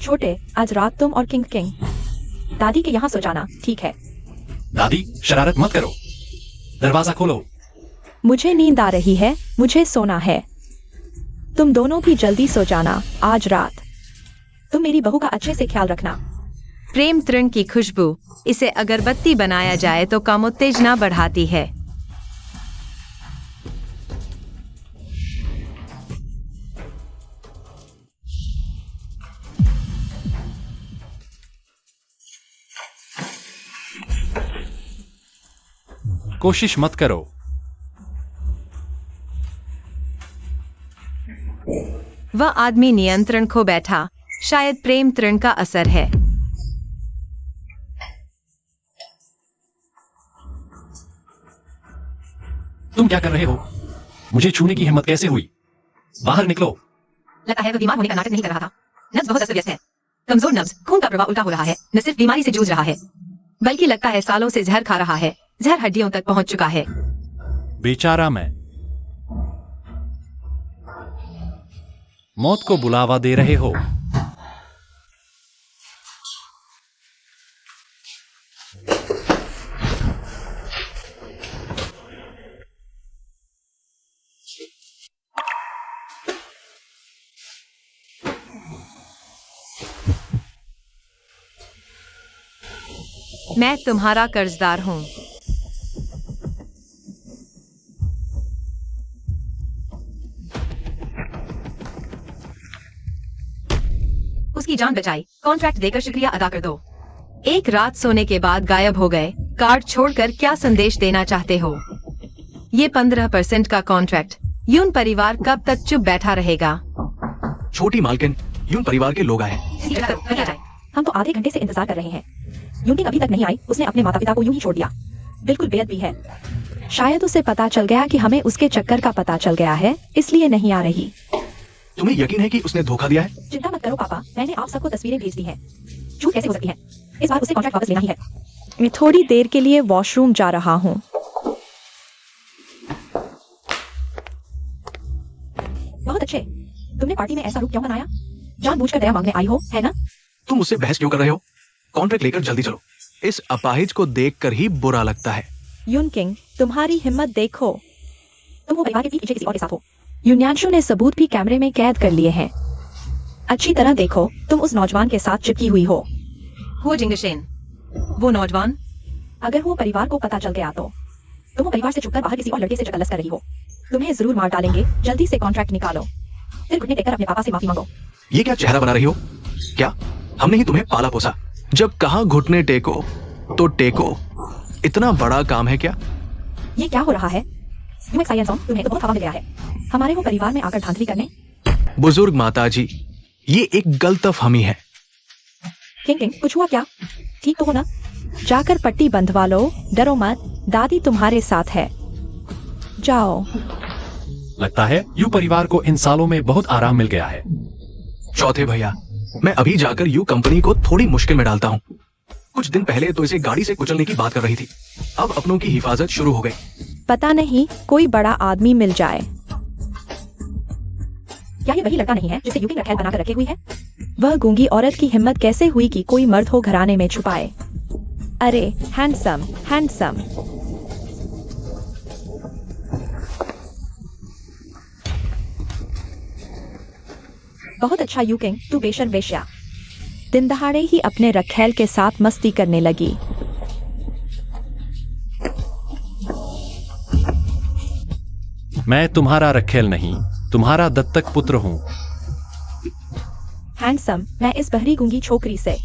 छोटे, आज रात तुम और किंग दादी के यहाँ सो जाना, ठीक है? दादी, शरारत मत करो। दरवाजा खोलो। मुझे नींद आ रही है, मुझे सोना है। तुम दोनों भी जल्दी सो जाना आज रात। तुम मेरी बहू का अच्छे से ख्याल रखना। प्रेम तृण की खुशबू, इसे अगरबत्ती बनाया जाए तो कामोत्तेजना बढ़ाती है। कोशिश मत करो। वह आदमी नियंत्रण खो बैठा। शायद प्रेम तृण का असर है। तुम क्या कर रहे हो? मुझे छूने की हिम्मत कैसे हुई? बाहर निकलो। लगता है वह बीमार होने का नाटक नहीं कर रहा था। नब्ज बहुत अस्त व्यस्त है। कमजोर नब्ज, खून का प्रवाह उल्टा हो रहा है। न सिर्फ बीमारी से जूझ रहा है, बल्कि लगता है सालों से जहर खा रहा है। जहर हड्डियों तक पहुंच चुका है। बेचारा मैं। मौत को बुलावा दे रहे हो। मैं तुम्हारा कर्जदार हूं। उसकी जान बचाई, कॉन्ट्रैक्ट देकर शुक्रिया अदा कर दो। एक रात सोने के बाद गायब हो गए। कार्ड छोड़कर क्या संदेश देना चाहते हो? ये 15% का कॉन्ट्रैक्ट। यून परिवार कब तक चुप बैठा रहेगा? छोटी मालकिन, यून परिवार के लोग आए। हम तो आधे घंटे से इंतजार कर रहे हैं। यून अभी तक नहीं आई। उसने अपने माता पिता को यूं ही छोड़ दिया। बिल्कुल बेअदबी है। शायद उसे पता चल गया कि हमें उसके चक्कर का पता चल गया है, इसलिए नहीं आ रही। तुम्हें यकीन है कि उसने धोखा दिया है? चिंता मत करो पापा, मैंने आप सबको तस्वीरें भेज दी हैं। झूठ कैसे हो सकती है? इस बार उसे कॉन्ट्रैक्ट वापस लेना ही है। मैं थोड़ी देर के लिए वॉशरूम जा रहा हूँ। बहुत अच्छे। तुमने पार्टी में ऐसा रूप क्यों बनाया? जानबूझकर दया मांगने आई हो, है ना? तुम मुझसे बहस क्यों कर रहे हो? कॉन्ट्रैक्ट लेकर जल्दी चलो। इस अपाहिज को देखकर ही बुरा लगता है। यून किंग, तुम्हारी हिम्मत देखो। तुम वो परिवार के पीछे किसी और के साथ हो। यून्यांशु ने सबूत भी कैमरे में कैद कर लिए हैं। अच्छी तरह देखो, तुम उस नौजवान के साथ चिपकी हुई हो। वो जिंगशेन, वो नौजवान। अगर वो परिवार को पता चल गया तो तुम वो परिवार से छुपकर बाहर किसी और लड़के से चकलस कर रही हो। तुम्हें जरूर मार डालेंगे। जल्दी से कॉन्ट्रैक्ट निकालो, फिर घुटने टेककर अपने पापा से माफी मांगो। ये क्या चेहरा बना रही हो? क्या हमने ही तुम्हें पाला पोसा? जब कहा घुटने टेको तो टेको। इतना बड़ा काम है क्या? ये क्या हो रहा है? तुम्हें तो बहुत हवा मिल गया है हमारे वो परिवार में आकर धांधली करने। बुजुर्ग माताजी, ये एक गलतफहमी है। किंग, कुछ हुआ क्या? ठीक तो हो ना? जाकर पट्टी बंधवा लो, डरो मत, दादी तुम्हारे साथ है। जाओ। लगता है यू परिवार को इन सालों में बहुत आराम मिल गया है। चौथे भैया, मैं अभी जाकर यू कंपनी को थोड़ी मुश्किल में डालता हूँ। कुछ दिन पहले तो इसे गाड़ी से कुचलने की बात कर रही थी, अब अपनों की हिफाजत शुरू हो गई। पता नहीं, कोई बड़ा आदमी मिल जाए। क्या ये वही लड़का नहीं है जिसे यूकिंग रखेल बनाकर रखे हुई है? वह गूंगी औरत की हिम्मत कैसे हुई कि कोई मर्द हो घराने में छुपाए? अरे हैंडसम, हैंडसम। बहुत अच्छा यूकिंग, तू बेशर्म वेश्या। दिन दहाड़े ही अपने रखेल के साथ मस्ती करने लगी। मैं तुम्हारा रखेल नहीं, तुम्हारा दत्तक पुत्र हूँ। हैंडसम, मैं इस बहरी गूंगी छोकरी से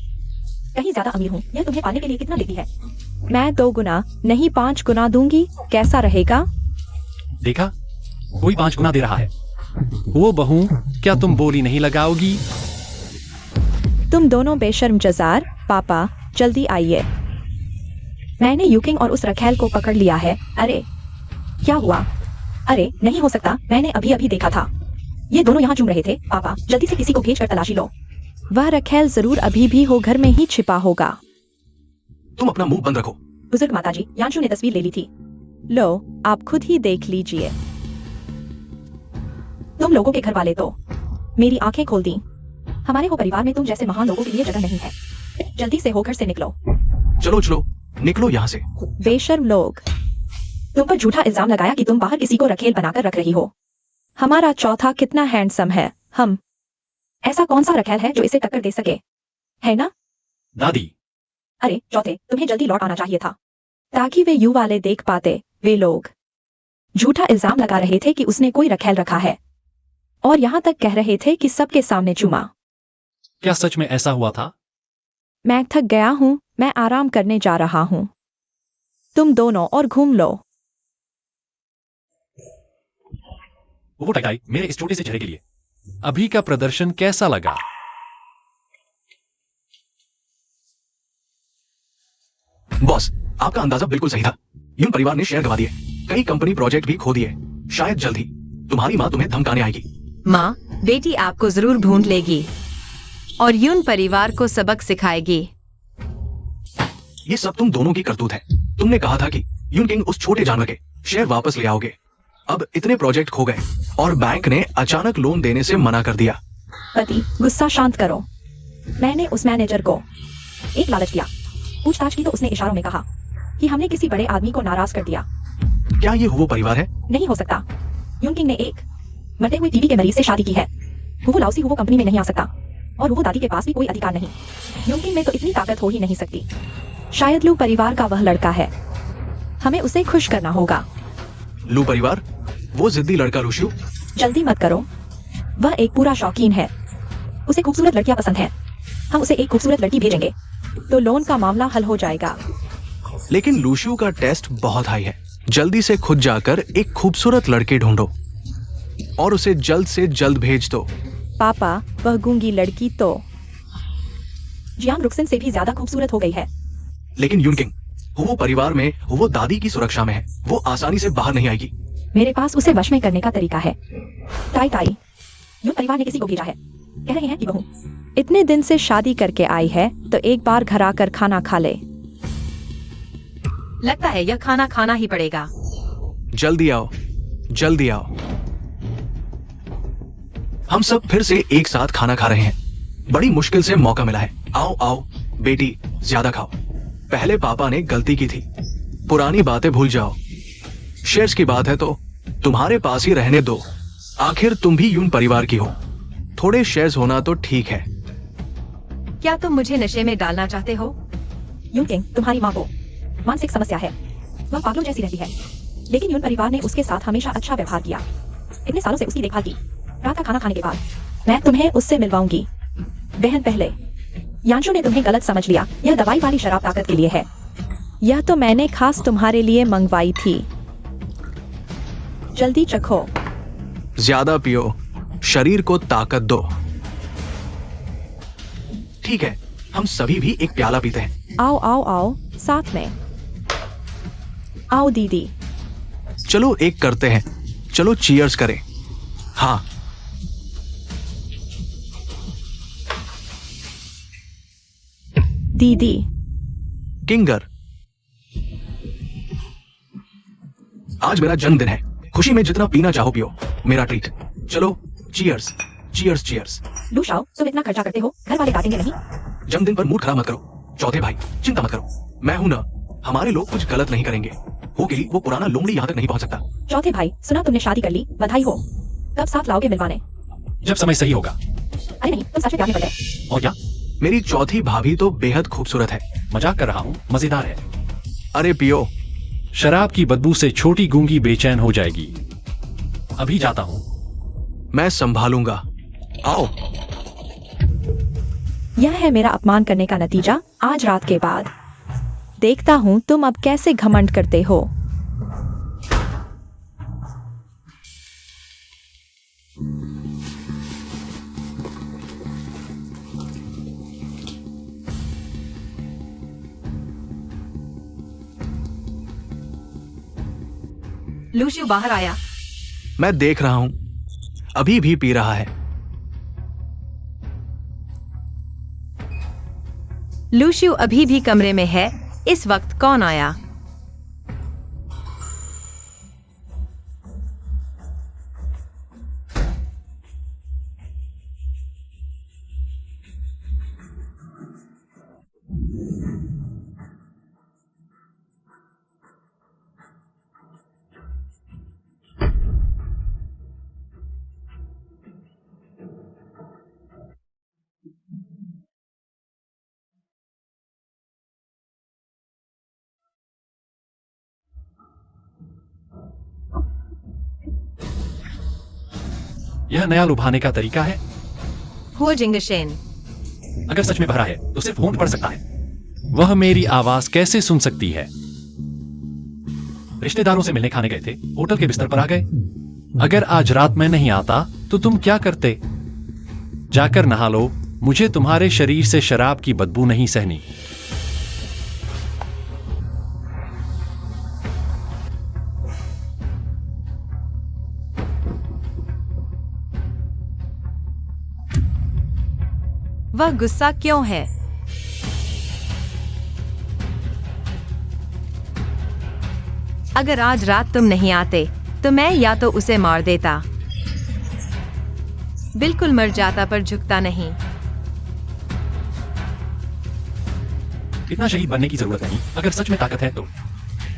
कहीं ज्यादा अमीर हूँ। यह तुम्हें पाने के लिए कितना देती है? मैं 2 गुना नहीं 5 गुना दूंगी। कैसा रहेगा? देखा, कोई 5 गुना दे रहा है। वो बहू, क्या तुम बोली नहीं लगाओगी? तुम दोनों बेशर्म जजार। पापा, जल्दी आइए। मैंने यूकिंग और उस रखेल को पकड़ लिया है। अरे क्या हुआ? अरे नहीं हो सकता, मैंने अभी अभी देखा था। ये दोनों यहाँ चूम रहे थे। पापा, जल्दी से किसी को भेजकर तलाशी लो। वह रखेल जरूर अभी भी हो घर में ही छिपा होगा। तुम अपना मुंह बंद रखो। बुजुर्ग माताजी, यांशु ने तस्वीर ले ली थी। लो, आप खुद ही देख लीजिए। तुम लोगों के घर वाले तो मेरी आंखें खोल दी। हमारे वो परिवार में तुम जैसे महान लोगों के लिए जगह नहीं है। जल्दी से होकर से निकलो। चलो चलो, निकलो यहाँ से। बेशर्म लोग। तुम पर झूठा इल्जाम लगाया कि तुम बाहर किसी को रखेल बनाकर रख रही हो। हमारा चौथा कितना हैंडसम है। हम ऐसा कौन सा रखेल है जो इसे टक्कर दे सके, है ना? दादी, अरे चौथे, तुम्हें जल्दी लौट आना चाहिए था ताकि वे यू वाले देख पाते। वे लोग झूठा इल्जाम लगा रहे थे कि उसने कोई रखेल रखा है और यहाँ तक कह रहे थे कि सबके सामने चूमा। क्या सच में ऐसा हुआ था? मैं थक गया हूँ, मैं आराम करने जा रहा हूँ। तुम दोनों और घूम लो। वो टकाई मेरे इस छोटे से चेहरे के लिए। अभी का प्रदर्शन कैसा लगा? बॉस, आपका अंदाजा बिल्कुल सही था। यून परिवार ने शेयर गवा दिए, कई कंपनी प्रोजेक्ट भी खो दिए। शायद जल्द ही तुम्हारी माँ तुम्हें धमकाने आएगी। माँ, बेटी आपको जरूर ढूंढ लेगी और यून परिवार को सबक सिखाएगी। ये सब तुम दोनों की करतूत है। तुमने कहा था कि यून किंग उस छोटे जानवर के शेयर वापस ले आओगे। अब इतने प्रोजेक्ट खो गए और बैंक ने अचानक लोन देने से मना कर दिया। पति, गुस्सा शांत करो। मैंने उस मैनेजर को एक लालच दिया। पूछताछ की तो उसने इशारों में कहा कि हमने किसी बड़े आदमी को नाराज कर दिया। क्या ये वो परिवार है? नहीं हो सकता। यून किंग ने एक मरते हुए टीबी के मरीज से शादी की है। वो लाउसी वो कंपनी में नहीं आ सकता और वो दादी के पास भी कोई अधिकार नहीं। यून किंग में तो इतनी ताकत हो ही नहीं सकती। शायद लू परिवार का वह लड़का है। हमें उसे खुश करना होगा। लू परिवार? वो जिद्दी लड़का लुशियो? जल्दी मत करो, वह एक पूरा शौकीन है। उसे खूबसूरत लड़कियां पसंद है। हम उसे एक खूबसूरत लड़की भेजेंगे तो लोन का मामला हल हो जाएगा। लेकिन लुशियो का टेस्ट बहुत हाई है। जल्दी से खुद जाकर एक खूबसूरत लड़की ढूंढो और उसे जल्द से जल्द भेज दो। पापा, वह गूंगी लड़की तो जियांग रुक्सन से भी ज्यादा खूबसूरत हो गई है। लेकिन यून किंग, वो परिवार में, वो दादी की सुरक्षा में है, वो आसानी से बाहर नहीं आएगी। मेरे पास उसे वश में करने का तरीका है। टाई टाई, यूं परिवार ने किसी को भेजा है, कह रहे हैं कि बहू इतने दिन से शादी करके आई है तो एक बार घर आकर खाना खा ले। लगता है यह खाना खाना ही पड़ेगा। जल्दी आओ, जल्दी आओ। हम सब फिर से एक साथ खाना खा रहे हैं। बड़ी मुश्किल से मौका मिला है। आओ आओ बेटी, ज्यादा खाओ। पहले पापा ने गलती की थी, पुरानी बातें भूल जाओ। शेयर्स की बात है तो तुम्हारे पास ही रहने दो, आखिर तुम भी यून परिवार की हो। थोड़े शेयर्स होना तो ठीक है। क्या तुम मुझे नशे में डालना चाहते हो? यून किंग, तुम्हारी माँ को मानसिक समस्या है, वह पागलों जैसी रहती है, लेकिन यून परिवार ने उसके साथ हमेशा अच्छा व्यवहार किया। इतने सालों से उसकी देखभाल की। रात का खाना खाने के बाद मैं तुम्हें उससे मिलवाऊंगी। बहन पहले, यांशु ने तुम्हें गलत समझ लिया। यह दवाई वाली शराब ताकत के लिए है। यह तो मैंने खास तुम्हारे लिए मंगवाई थी। जल्दी चखो। ज्यादा पियो, शरीर को ताकत दो। ठीक है, हम सभी भी एक प्याला पीते हैं। आओ आओ आओ, साथ में आओ दीदी। चलो एक करते हैं, चलो चीयर्स करें। हाँ, दीदी। किंगर, आज मेरा जन्मदिन है। खुशी में जितना पीना चाहो पियो, मेरा ट्रीट। चलो चीयर्स, चीयर्स, चीयर्स। लूशाओ, तुम इतना खर्चा करते हो, घर वाले डांटेंगे नहीं? जन्मदिन पर मूड खराब मत करो। चौथे भाई, चिंता मत करो, मैं हूं ना। हमारे लोग कुछ गलत नहीं करेंगे। हो के लिए वो पुराना लोमड़ी यहाँ तक नहीं पहुंच सकता। चौथे भाई, सुना तुमने शादी कर ली, बधाई हो। कब साथ लाओगे मिलवाने? जब समय सही होगा। अरे नहीं, तुम सच में प्यार में पड़ गए। और क्या? मेरी चौथी भाभी तो बेहद खूबसूरत है। मजाक कर रहा हूँ, मजेदार है। अरे पियो। शराब की बदबू से छोटी गूंगी बेचैन हो जाएगी। अभी जाता हूँ। मैं संभालूंगा। आओ। यह है मेरा अपमान करने का नतीजा आज रात के बाद। देखता हूँ तुम अब कैसे घमंड करते हो। लूशियो बाहर आया। मैं देख रहा हूं, अभी भी पी रहा है। लूशियो अभी भी कमरे में है। इस वक्त कौन आया? यह नया लुभाने का तरीका है। हो जिंगशेन। अगर सच में भरा है तो सिर्फ होंठ पड़ सकता है। वह मेरी आवाज कैसे सुन सकती है? रिश्तेदारों से मिलने खाने गए थे, होटल के बिस्तर पर आ गए। अगर आज रात में नहीं आता तो तुम क्या करते? जाकर नहा लो, मुझे तुम्हारे शरीर से शराब की बदबू नहीं सहनी। वह गुस्सा क्यों है? अगर आज रात तुम नहीं आते तो मैं या तो उसे मार देता, बिल्कुल मर जाता, पर झुकता नहीं। इतना शहीद बनने की जरूरत नहीं अगर सच में ताकत है तो।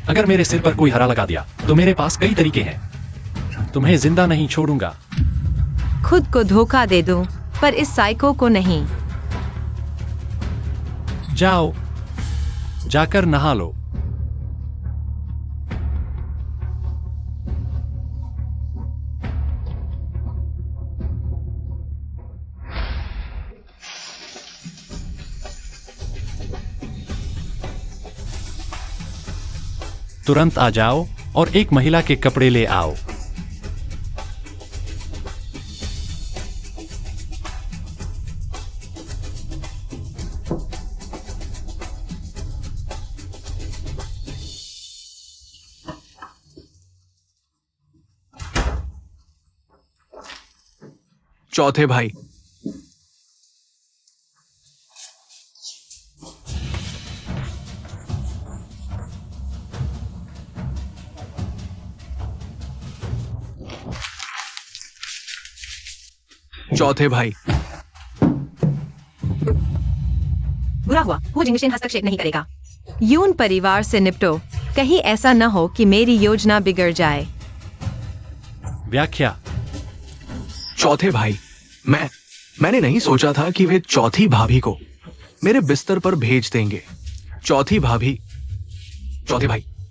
अगर मेरे सिर पर कोई हरा लगा दिया तो मेरे पास कई तरीके हैं। तुम्हें जिंदा नहीं छोड़ूंगा। खुद को धोखा दे दूं, पर इस साइको को नहीं। जाओ, जाकर नहा लो। तुरंत आ जाओ और एक महिला के कपड़े ले आओ। चौथे भाई। चौथे भाई। बुरा हुआ, वो जिंगशेन हस्तक्षेप नहीं करेगा। यून परिवार से निपटो, कहीं ऐसा न हो कि मेरी योजना बिगड़ जाए। व्याख्या। चौथे भाई, मैंने नहीं सोचा था कि वे चौथी भाभी को मेरे बिस्तर पर भेज देंगे। चौथे भाई,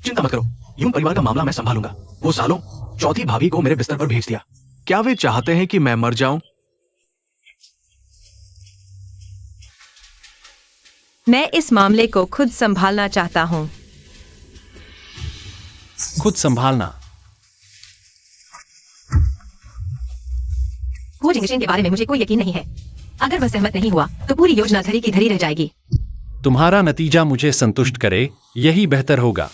चिंता मत करो, यून परिवार का मामला मैं संभालूंगा। वो सालों चौथी भाभी को मेरे बिस्तर पर भेज दिया। क्या वे चाहते हैं कि मैं मर जाऊं? मैं इस मामले को खुद संभालना चाहता हूं। खुद संभालना। वो जिंगशेन के बारे में मुझे कोई यकीन नहीं है। अगर वह सहमत नहीं हुआ तो पूरी योजना धरी की धरी रह जाएगी। तुम्हारा नतीजा मुझे संतुष्ट करे, यही बेहतर होगा।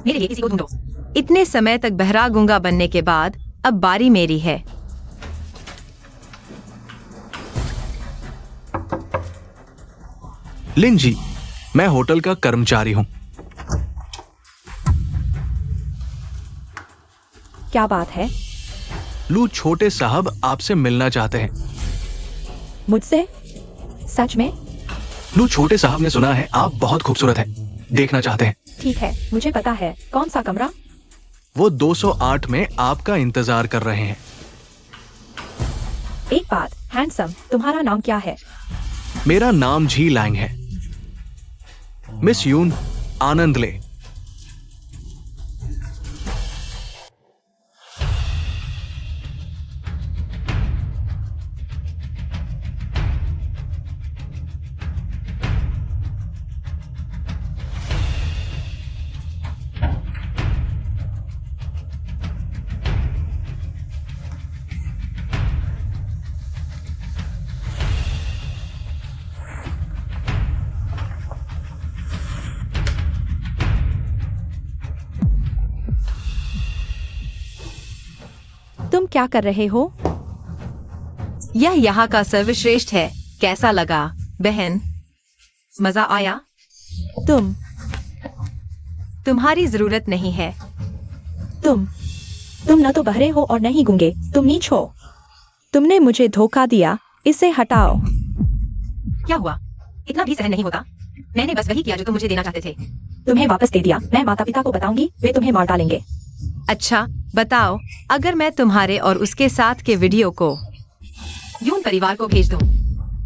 मेरे लिए किसी को ढूंढो। इतने समय तक बहरा गूंगा बनने के बाद अब बारी मेरी है। लिन जी, मैं होटल का कर्मचारी हूं। क्या बात है? लू छोटे साहब आपसे मिलना चाहते हैं। मुझसे? सच में? लू छोटे साहब ने सुना है आप बहुत खूबसूरत हैं, देखना चाहते हैं। ठीक है, मुझे पता है। कौन सा कमरा? वो 208 में आपका इंतजार कर रहे हैं। एक बात, हैंडसम, तुम्हारा नाम क्या है? मेरा नाम जी लैंग है। मिस यून, आनंद ले। तुम क्या कर रहे हो? यह यहाँ का सर्वश्रेष्ठ है। कैसा लगा, बहन? मजा आया? तुम्हारी जरूरत नहीं है। तुम न तो बहरे हो और न ही गूंगे, तुम नीच हो। तुमने मुझे धोखा दिया, इसे हटाओ। क्या हुआ? इतना भी सहन नहीं होता? मैंने बस वही किया जो तुम मुझे देना चाहते थे। तुम्हें वापस दे दिया। मैं माता पिता को बताऊंगी, वे तुम्हें मार डालेंगे। अच्छा, बताओ, अगर मैं तुम्हारे और उसके साथ के वीडियो को यून परिवार को भेज दूं,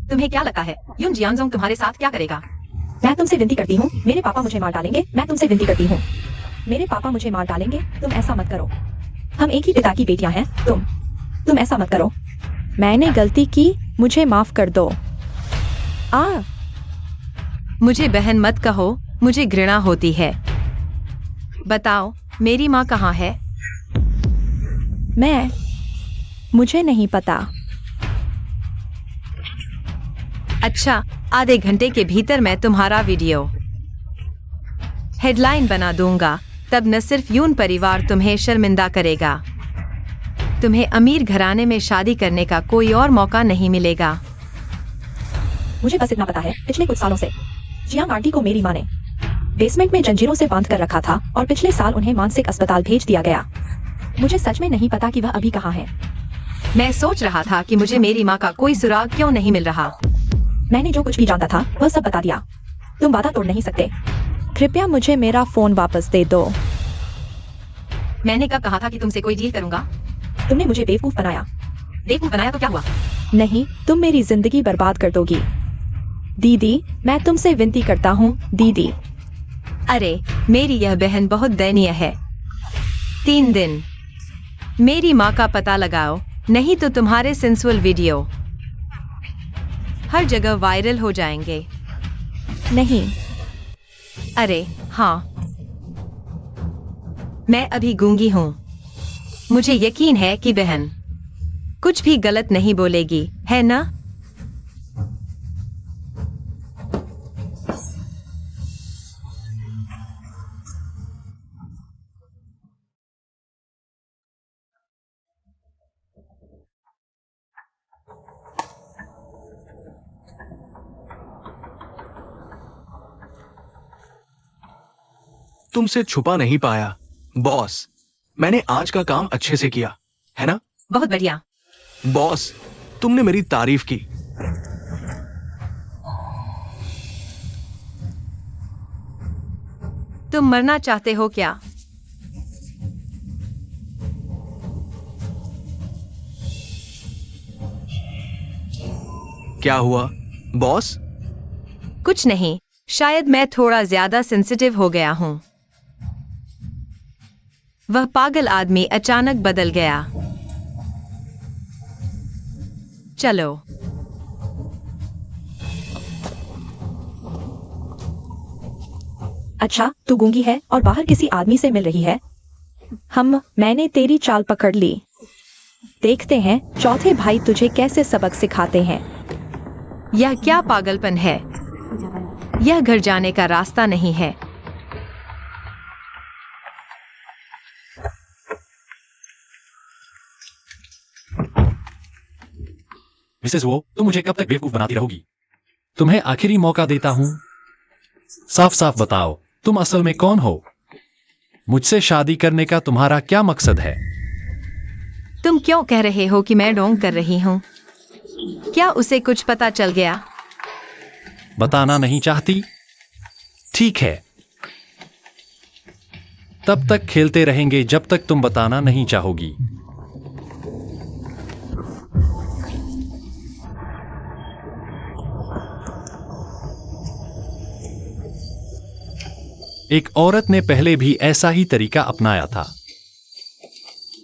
तुम्हें क्या लगता है यून जियांगजोंग तुम्हारे साथ क्या करेगा? मैं तुमसे विनती करती हूँ, मेरे पापा मुझे मार डालेंगे। मैं तुमसे विनती करती हूँ, मेरे पापा मुझे मार डालेंगे। तुम ऐसा मत करो। हम एक ही पिता की बेटियां हैं। तुम ऐसा मत करो। मैंने गलती की, मुझे माफ कर दो। मुझे बहन मत कहो, मुझे घृणा होती है। बताओ, मेरी माँ कहाँ है? मुझे नहीं पता। अच्छा, आधे घंटे के भीतर मैं तुम्हारा वीडियो हेडलाइन बना दूंगा। तब न सिर्फ यून परिवार तुम्हें शर्मिंदा करेगा, तुम्हें अमीर घराने में शादी करने का कोई और मौका नहीं मिलेगा। मुझे बस इतना पता है, पिछले कुछ सालों से जियांग आंटी को मेरी माँ ने बेसमेंट में जंजीरों से बांध कर रखा था और पिछले साल उन्हें मानसिक अस्पताल भेज दिया गया। मुझे सच में नहीं पता कि वह अभी कहाँ है। मैं सोच रहा था कि मुझे मेरी माँ का कोई सुराग क्यों नहीं मिल रहा। मैंने जो कुछ भी जानता था वह सब बता दिया। तुम वादा तोड़ नहीं सकते। कृपया मुझे मेरा फोन वापस दे दो। मैंने कब कहा था कि तुमसे कोई डील करूंगा? तुमने मुझे बेवकूफ बनाया। बेवकूफ बनाया तो क्या हुआ? नहीं, तुम मेरी जिंदगी बर्बाद कर दोगी। दीदी, मैं तुमसे विनती करता हूँ, दीदी। अरे, मेरी यह बहन बहुत दयनीय है। 3 दिन। मेरी माँ का पता लगाओ, नहीं तो तुम्हारे सेंसुअल वीडियो हर जगह वायरल हो जाएंगे। नहीं। अरे, हाँ, मैं अभी गूंगी हूँ। मुझे यकीन है कि बहन कुछ भी गलत नहीं बोलेगी, है ना? तुमसे छुपा नहीं पाया बॉस, मैंने आज का काम अच्छे से किया है ना? बहुत बढ़िया। बॉस, तुमने मेरी तारीफ की। तुम मरना चाहते हो क्या? क्या हुआ बॉस? कुछ नहीं, शायद मैं थोड़ा ज्यादा सेंसिटिव हो गया हूं। वह पागल आदमी अचानक बदल गया। चलो। अच्छा, तू गूंगी है और बाहर किसी आदमी से मिल रही है। मैंने तेरी चाल पकड़ ली। देखते हैं चौथे भाई तुझे कैसे सबक सिखाते हैं। यह क्या पागलपन है? यह घर जाने का रास्ता नहीं है। मिसेस वो, तुम मुझे कब तक बेवकूफ बनाती रहोगी? तुम्हें आखिरी मौका देता हूं। साफ साफ बताओ, तुम असल में कौन हो? मुझसे शादी करने का तुम्हारा क्या मकसद है? तुम क्यों कह रहे हो कि मैं ढोंग कर रही हूं? क्या उसे कुछ पता चल गया? बताना नहीं चाहती? ठीक है, तब तक खेलते रहेंगे जब तक तुम बताना नहीं चाहोगी। एक औरत ने पहले भी ऐसा ही तरीका अपनाया था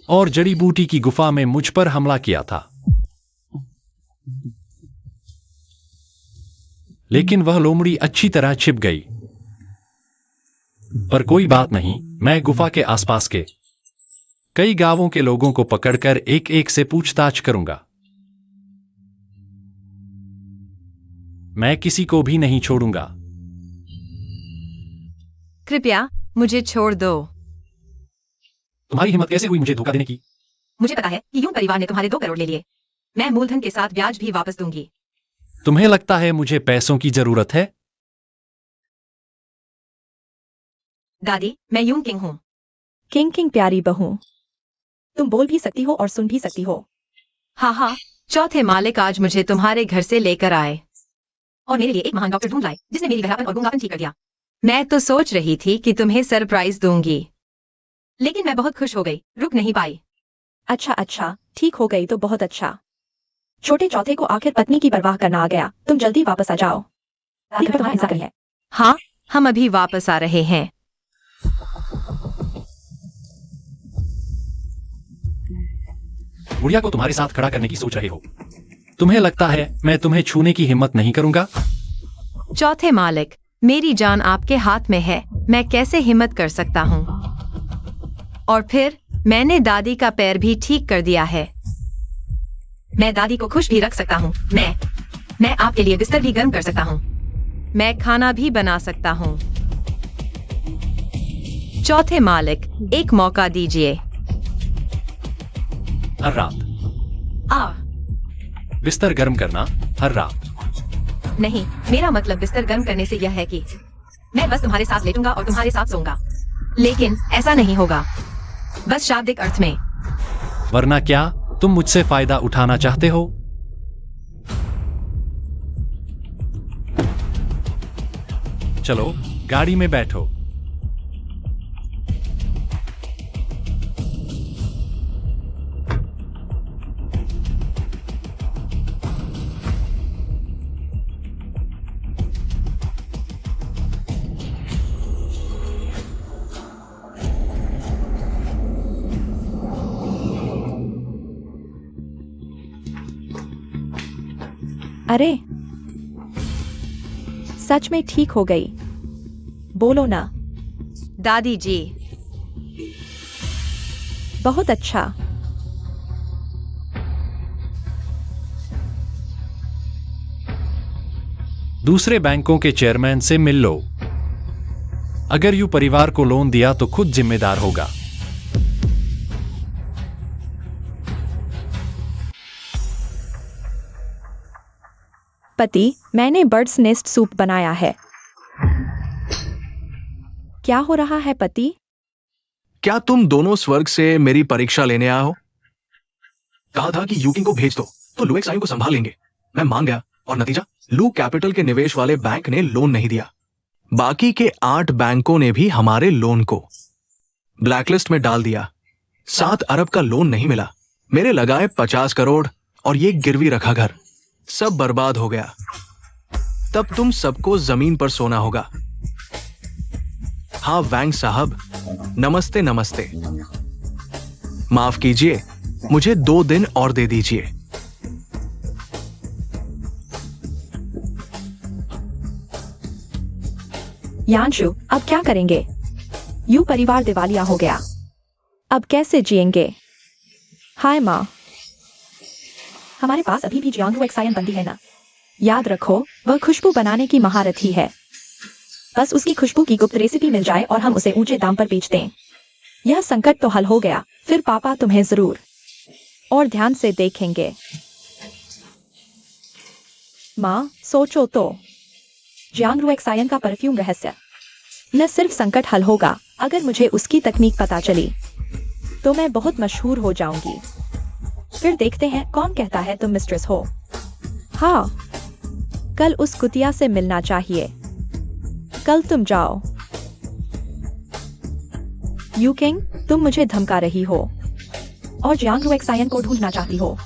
और जड़ी बूटी की गुफा में मुझ पर हमला किया था, लेकिन वह लोमड़ी अच्छी तरह छिप गई। पर कोई बात नहीं, मैं गुफा के आसपास के कई गांवों के लोगों को पकड़कर एक एक से पूछताछ करूंगा। मैं किसी को भी नहीं छोड़ूंगा। कृपया मुझे छोड़ दो। तुम्हारी हिम्मत कैसे हुई मुझे धोखा देने की? मुझे पता है कि यूं परिवार ने तुम्हारे 2 करोड़ ले लिए। मैं मूलधन के साथ ब्याज भी वापस दूंगी। तुम्हें लगता है मुझे पैसों की जरूरत है? दादी, मैं यूं किंग हूँ। किंग प्यारी बहू, तुम बोल भी सकती हो और सुन भी सकती हो। हाँ हाँ, चौथे मालिक आज मुझे तुम्हारे घर से लेकर आए और मेरे लिए एक महान डॉक्टर ढूंढ लाए जिसने मेरी बहरापन और गूंगापन ठीक कर दिया। मैं तो सोच रही थी कि तुम्हें सरप्राइज दूंगी। लेकिन मैं बहुत खुश हो गई, रुक नहीं पाई। अच्छा, ठीक हो गई तो बहुत अच्छा। छोटे चौथे को आखिर पत्नी की परवाह करना आ गया। तुम जल्दी वापस आ जाओ। दादी घर तुम्हारा इंतजार कर रही है। हाँ, हम अभी वापस आ रहे हैं। गुड़िया को तुम्हारे साथ खड़ा करने की सोच रहे हो। तुम्हें लगता है मैं तुम्हें छूने की हिम्मत नहीं करूंगा? चौथे मालिक, मेरी जान आपके हाथ में है, मैं कैसे हिम्मत कर सकता हूँ? और फिर मैंने दादी का पैर भी ठीक कर दिया है। मैं दादी को खुश भी रख सकता हूँ। मैं आपके लिए बिस्तर भी गर्म कर सकता हूँ। मैं खाना भी बना सकता हूँ। चौथे मालिक, एक मौका दीजिए। हर रात आ बिस्तर गर्म करना, हर रात। नहीं, मेरा मतलब बिस्तर गर्म करने से यह है कि मैं बस तुम्हारे साथ लेटूंगा और तुम्हारे साथ सोऊंगा। लेकिन ऐसा नहीं होगा, बस शाब्दिक अर्थ में। वरना क्या तुम मुझसे फायदा उठाना चाहते हो? चलो गाड़ी में बैठो। अरे, सच में ठीक हो गई। बोलो ना। दादी जी। बहुत अच्छा। दूसरे बैंकों के चेयरमैन से मिल लो। अगर यू परिवार को लोन दिया तो खुद जिम्मेदार होगा। पति, मैंने बर्ड्स नेस्ट सूप बनाया है। क्या हो रहा है पति? क्या तुम दोनों स्वर्ग से मेरी परीक्षा लेने आए हो? कहा था कि यूकिंग को भेज दो तो लुएक्स आयु को संभाल लेंगे। मैं मान गया और नतीजा, लू कैपिटल के निवेश वाले बैंक ने लोन नहीं दिया। बाकी के 8 बैंकों ने भी हमारे लोन को ब्लैकलिस्ट में डाल दिया। 7 अरब का लोन नहीं मिला। मेरे लगाए 50 करोड़ और ये गिरवी रखा घर, सब बर्बाद हो गया। तब तुम सबको जमीन पर सोना होगा। हाँ वैंग साहब, नमस्ते नमस्ते। माफ कीजिए, मुझे 2 दिन और दे दीजिए। यांशु, अब क्या करेंगे? यू परिवार दिवालिया हो गया। अब कैसे जिएंगे? हाय माँ। हमारे पास अभी भी जियांगू एक्सायन बनती है ना? याद रखो, वह खुशबू बनाने की महारथी है। बस उसकी खुशबू की गुप्त रेसिपी मिल जाए और हम उसे ऊंचे दाम पर बेच दें। यह संकट तो हल हो गया। फिर पापा तुम्हें जरूर और ध्यान से देखेंगे। माँ, सोचो तो, जियांगरू एक्सायन का परफ्यूम रहस्य। न सिर्फ संकट हल होगा, अगर मुझे उसकी तकनीक पता चली तो मैं बहुत मशहूर हो जाऊंगी। फिर देखते हैं कौन कहता है तुम मिस्ट्रेस हो। हाँ, कल उस कुतिया से मिलना चाहिए। कल तुम जाओ। यू किंग, तुम मुझे धमका रही हो और जियांगरू एक्सायन को ढूंढना चाहती हो।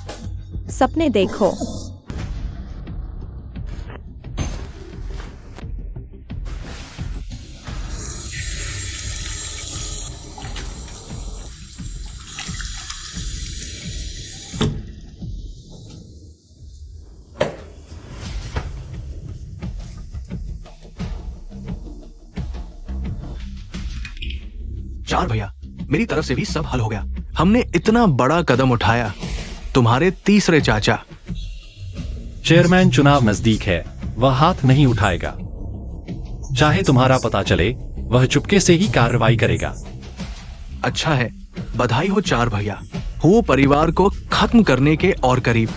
सपने देखो। चार भैया, मेरी तरफ से भी सब हल हो गया। हमने इतना बड़ा कदम उठाया। तुम्हारे तीसरे चाचा। चेयरमैन चुनाव नजदीक है, वह हाथ नहीं उठाएगा। चाहे तुम्हारा पता चले, वह चुपके से ही कार्रवाई करेगा। अच्छा है, बधाई हो चार भैया। हो परिवार को खत्म करने के और करीब।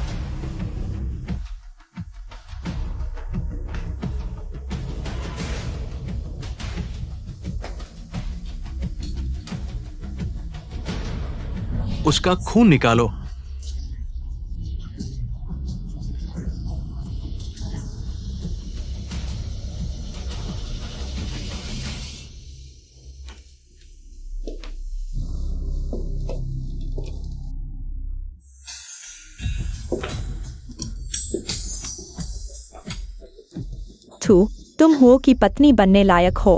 उसका खून निकालो। तुम हो कि पत्नी बनने लायक हो।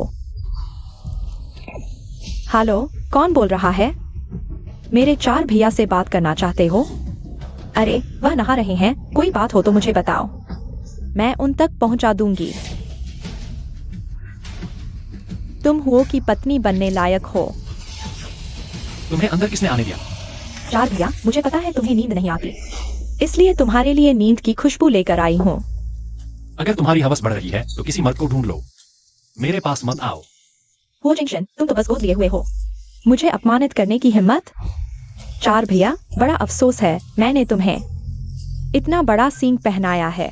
हेलो, कौन बोल रहा है? मेरे चार भैया से बात करना चाहते हो? अरे, वह नहा रहे हैं। कोई बात हो तो मुझे बताओ, मैं उन तक पहुंचा दूंगी। तुम हो कि पत्नी बनने लायक हो। तुम्हें अंदर किसने आने दिया? चार भैया, मुझे पता है तुम्हें नींद नहीं आती, इसलिए तुम्हारे लिए नींद की खुशबू लेकर आई हूँ। अगर तुम्हारी हवस बढ़ रही है तो किसी मर्द को ढूंढ लो, मेरे पास मत आओ। वो जंक्शन, तुम तो बस गोद लिए हुए हो। मुझे अपमानित करने की हिम्मत? चार भैया, बड़ा अफसोस है मैंने तुम्हें इतना बड़ा सींग पहनाया है।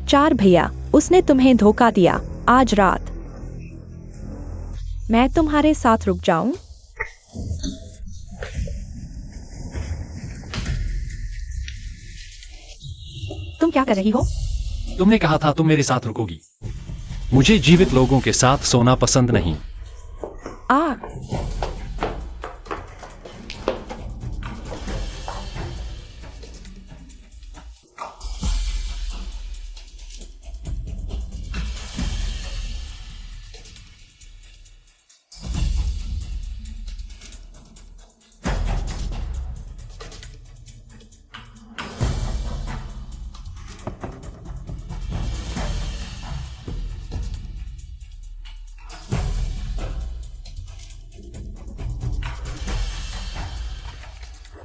चार भैया, उसने तुम्हें धोखा दिया। आज रात मैं तुम्हारे साथ रुक जाऊं? तुम क्या कर रही हो? तुमने कहा था तुम मेरे साथ रुकोगी। मुझे जीवित लोगों के साथ सोना पसंद नहीं। आ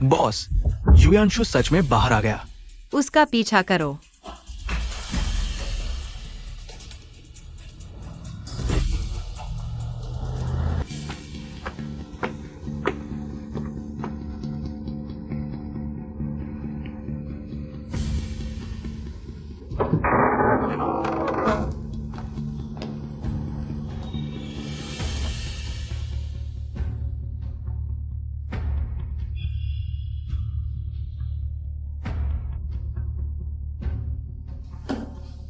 बॉस, युयांशु सच में बाहर आ गया। उसका पीछा करो।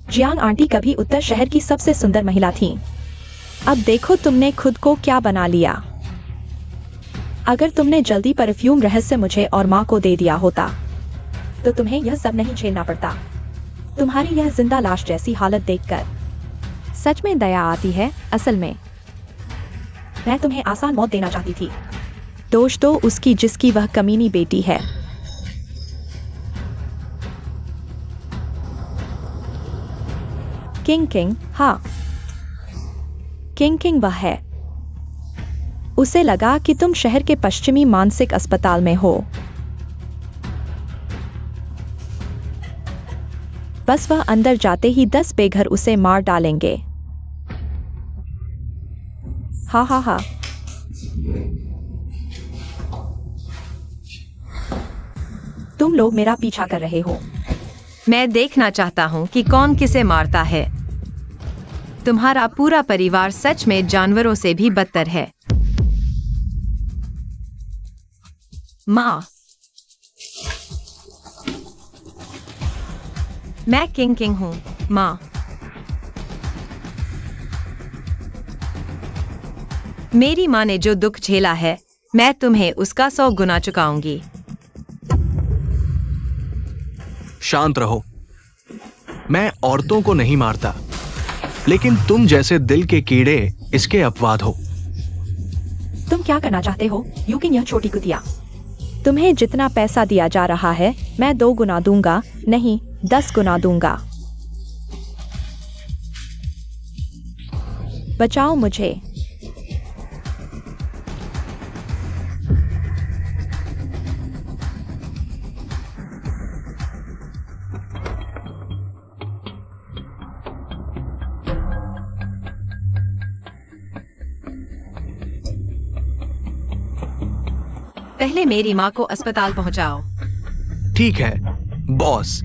जियांग आंटी कभी उत्तर शहर की सबसे सुंदर महिला थीं। अब देखो तुमने खुद को क्या बना लिया। अगर तुमने जल्दी परफ्यूम रहस्य मुझे और माँ को दे दिया होता तो तुम्हें यह सब नहीं झेलना पड़ता। तुम्हारी यह जिंदा लाश जैसी हालत देखकर सच में दया आती है। असल में मैं तुम्हें आसान मौत देना चाहती थी। दोष तो उसकी जिसकी वह कमीनी बेटी है। किंग, हाँ, किंग वह है। उसे लगा कि तुम शहर के पश्चिमी मानसिक अस्पताल में हो। बस वह अंदर जाते ही 10 बेघर उसे मार डालेंगे। हा। तुम लोग मेरा पीछा कर रहे हो। मैं देखना चाहता हूँ कि कौन किसे मारता है। तुम्हारा पूरा परिवार सच में जानवरों से भी बदतर है। माँ, मैं किंग हूँ। माँ, मेरी माँ ने जो दुख झेला है मैं तुम्हें उसका 100 गुना चुकाऊंगी। शांत रहो। मैं औरतों को नहीं मारता, लेकिन तुम जैसे दिल के कीड़े इसके अपवाद हो। तुम क्या करना चाहते हो यूकिंग, यह छोटी कुतिया? तुम्हें जितना पैसा दिया जा रहा है मैं 2 गुना दूंगा, नहीं 10 गुना दूंगा। बचाओ मुझे। पहले मेरी माँ को अस्पताल पहुँचाओ। ठीक है बॉस।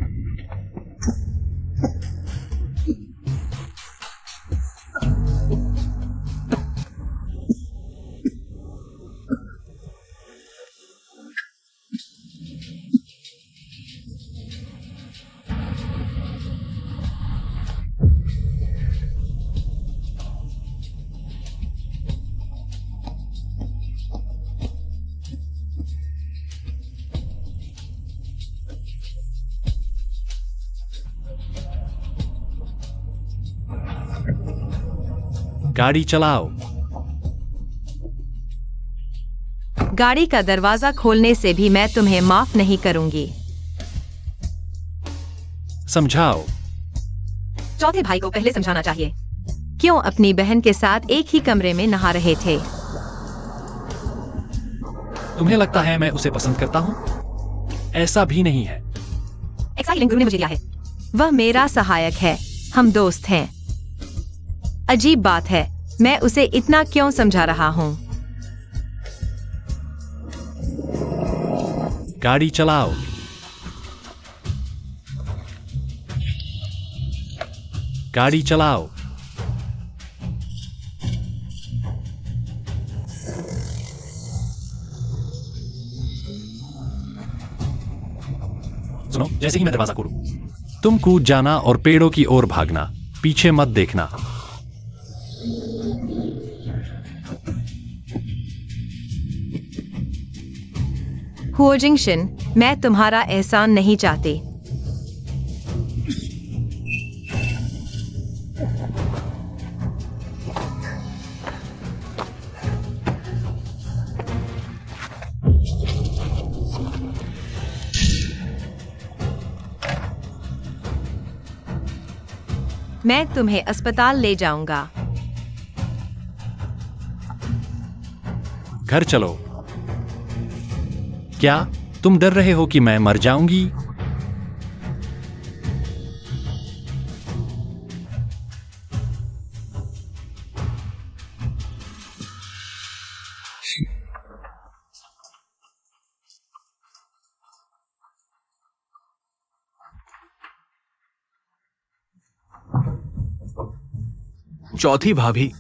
गाड़ी चलाओ। गाड़ी का दरवाजा खोलने से भी मैं तुम्हें माफ नहीं करूंगी। समझाओ। चौथे भाई को पहले समझाना चाहिए। क्यों अपनी बहन के साथ एक ही कमरे में नहा रहे थे? तुम्हें लगता है मैं उसे पसंद करता हूँ? ऐसा भी नहीं है। एक्साइलिंग गुरु ने मुझे दिया है। वह मेरा सहायक है, हम दोस्त हैं। अजीब बात है, मैं उसे इतना क्यों समझा रहा हूँ? गाड़ी चलाओ। गाड़ी चलाओ। सुनो, जैसे ही मैं दरवाजा खोलूं, तुम कूद जाना और पेड़ों की ओर भागना, पीछे मत देखना। हुओ जिंगशन, मैं तुम्हारा एहसान नहीं चाहती। मैं तुम्हें अस्पताल ले जाऊंगा। घर चलो। क्या तुम डर रहे हो कि मैं मर जाऊंगी? चौथी भाभी।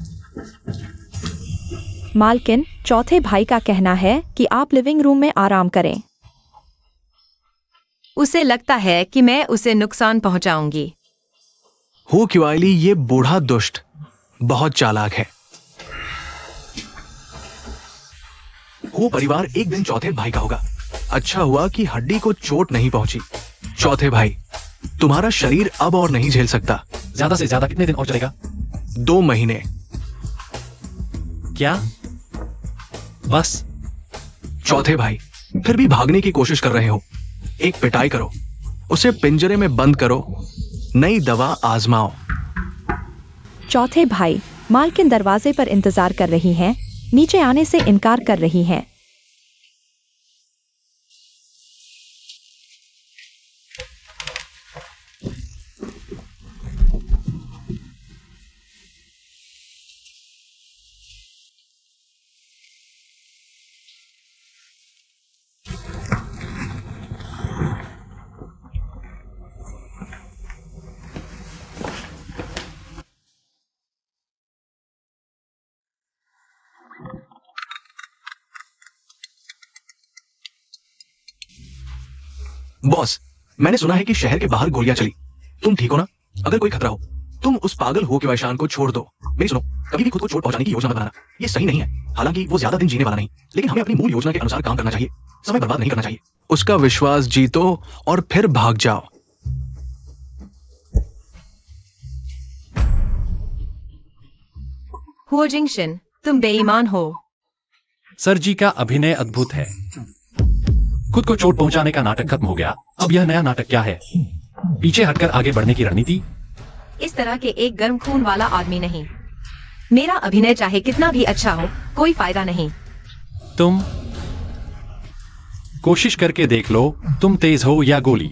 मालकिन, चौथे भाई का कहना है कि आप लिविंग रूम में आराम करें। उसे लगता है कि मैं उसे नुकसान पहुंचाऊंगी। हो क्वाइली, ये बूढ़ा दुष्ट बहुत चालाक है। हो परिवार एक दिन चौथे भाई का होगा। अच्छा हुआ कि हड्डी को चोट नहीं पहुंची। चौथे भाई, तुम्हारा शरीर अब और नहीं झेल सकता। ज्यादा से ज्यादा कितने दिन और चलेगा? 2 महीने। क्या? बस? चौथे भाई, फिर भी भागने की कोशिश कर रहे हो। एक पिटाई करो, उसे पिंजरे में बंद करो, नई दवा आजमाओ। चौथे भाई, मालकिन दरवाजे पर इंतजार कर रही हैं, नीचे आने से इनकार कर रही हैं। बॉस, मैंने सुना है कि शहर के बाहर गोलियां चली। तुम ठीक हो ना? अगर कोई खतरा हो, तुम उस पागल हो के वैशान को छोड़ दो। मेरी सुनो, कभी भी खुद को चोट पहुंचाने की योजना मत बनाना। ये सही नहीं है। हालांकि वो ज्यादा दिन जीने वाला नहीं, लेकिन हमें अपनी मूल योजना के अनुसार काम करना चाहिए। समय बर्बाद नहीं करना चाहिए। उसका विश्वास जीतो और फिर भाग जाओ। हुओ जिंगशन, तुम बेईमान हो। सर जी का अभिनय अद्भुत है। खुद को चोट पहुंचाने का नाटक खत्म हो गया। अब यह नया नाटक क्या है? पीछे हटकर आगे बढ़ने की रणनीति? इस तरह के एक गर्म खून वाला आदमी नहीं। मेरा अभिनय चाहे कितना भी अच्छा हो, कोई फायदा नहीं। तुम कोशिश करके देख लो, तुम तेज हो या गोली।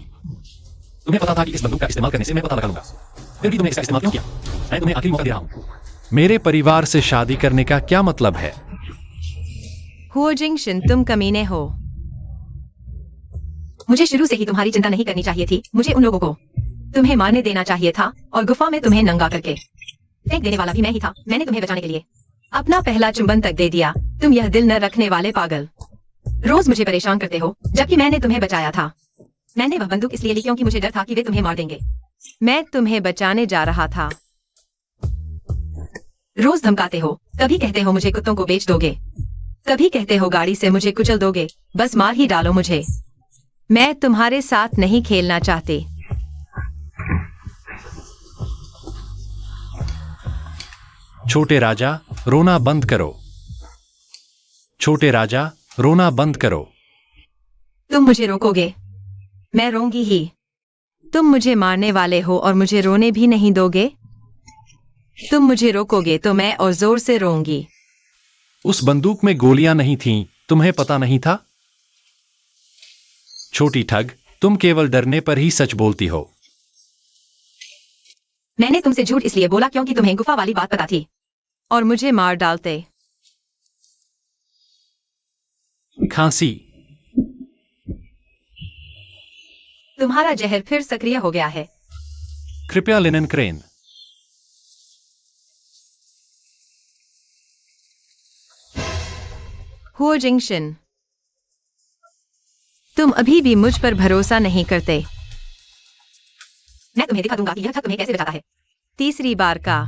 तुम्हें पता था कि इस बंदूक का इस्तेमाल करने से मैं पता लगा लूंगा, फिर भी तुमने इसका इस्तेमाल क्यों किया? मैं तुम्हें आखिरी मौका दे रहा हूं। मेरे परिवार से शादी करने का क्या मतलब है? हुओ जिंगशन, तुम कमीने हो। मुझे शुरू से ही तुम्हारी चिंता नहीं करनी चाहिए थी। मुझे उन लोगों को तुम्हें मारने देना चाहिए था और गुफा में तुम्हें नंगा करके फेंक देने वाला भी मैं ही था। मैंने तुम्हें बचाने के लिए अपना पहला चुंबन तक दे दिया। तुम यह दिल न रखने वाले पागल। रोज मुझे परेशान करते हो, जबकि मैंने तुम्हें बचाया था। मैंने वह बंदूक इसलिए ली क्योंकि मुझे डर था कि वे तुम्हें मार देंगे। मैं तुम्हें बचाने जा रहा था। रोज धमकाते हो, कभी कहते हो मुझे कुत्तों को बेच दोगे, कभी कहते हो गाड़ी से मुझे कुचल दोगे। बस मार ही डालो मुझे। मैं तुम्हारे साथ नहीं खेलना चाहती। छोटे राजा, रोना बंद करो। छोटे राजा, रोना बंद करो। तुम मुझे रोकोगे? मैं रोंगी ही। तुम मुझे मारने वाले हो और मुझे रोने भी नहीं दोगे? तुम मुझे रोकोगे तो मैं और जोर से रोऊंगी। उस बंदूक में गोलियां नहीं थीं, तुम्हें पता नहीं था? छोटी ठग, तुम केवल डरने पर ही सच बोलती हो। मैंने तुमसे झूठ इसलिए बोला क्योंकि तुम्हें गुफा वाली बात पता थी। और मुझे मार डालते। खांसी। तुम्हारा जहर फिर सक्रिय हो गया है। कृपया लिनन क्रेन। हुओ जिंगशन, तुम अभी भी मुझ पर भरोसा नहीं करते। मैं तुम्हें दिखा दूंगा कि यह ठग तुम्हें कैसे बचाता है। तीसरी बार का।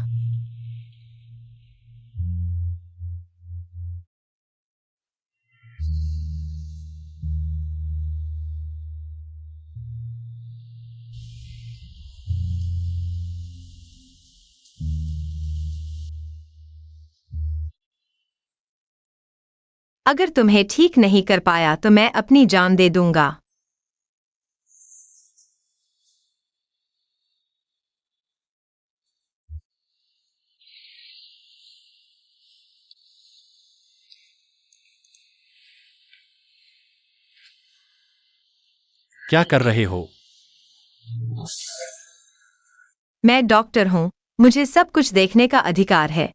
अगर तुम्हें ठीक नहीं कर पाया तो मैं अपनी जान दे दूंगा। क्या कर रहे हो? मैं डॉक्टर हूँ, मुझे सब कुछ देखने का अधिकार है।